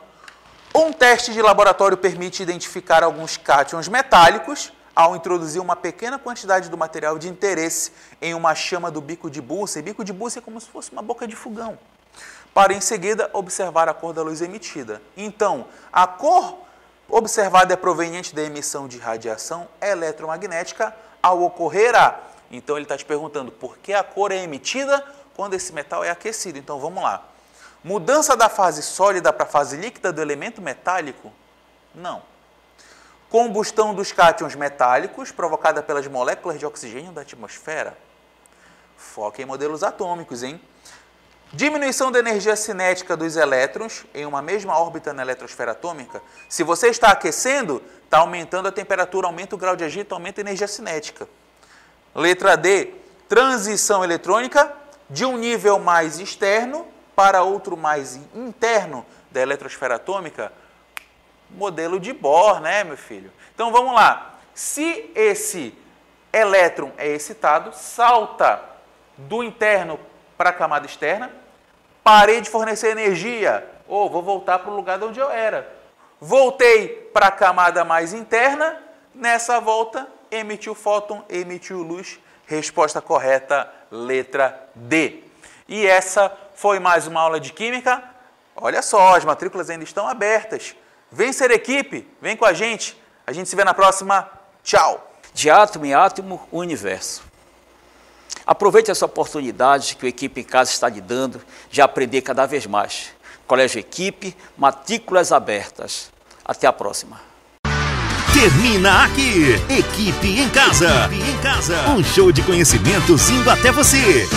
Um teste de laboratório permite identificar alguns cátions metálicos ao introduzir uma pequena quantidade do material de interesse em uma chama do bico de Bunsen. Bico de Bunsen é como se fosse uma boca de fogão. Para em seguida observar a cor da luz emitida. Então, a cor observada é proveniente da emissão de radiação eletromagnética ao ocorrer a... Então, ele está te perguntando por que a cor é emitida quando esse metal é aquecido. Então, vamos lá. Mudança da fase sólida para a fase líquida do elemento metálico? Não. Combustão dos cátions metálicos provocada pelas moléculas de oxigênio da atmosfera? Foca em modelos atômicos, hein? Diminuição da energia cinética dos elétrons em uma mesma órbita na eletrosfera atômica. Se você está aquecendo, está aumentando a temperatura, aumenta o grau de agito, aumenta a energia cinética. Letra D, transição eletrônica de um nível mais externo para outro mais interno da eletrosfera atômica. Modelo de Bohr, né, meu filho? Então, vamos lá. Se esse elétron é excitado, salta do interno para a camada externa, parei de fornecer energia, ou vou voltar para o lugar de onde eu era. Voltei para a camada mais interna, nessa volta emitiu fóton, emitiu luz, Resposta correta, letra D. E essa foi mais uma aula de Química. Olha só, as matrículas ainda estão abertas. Vem ser equipe, vem com a gente. A gente se vê na próxima. Tchau! De átomo em átomo, o universo. Aproveite essa oportunidade que o Equipe em Casa está lhe dando de aprender cada vez mais. Colégio Equipe, matrículas abertas. Até a próxima. Termina aqui. Equipe em Casa. Um show de conhecimentos indo até você.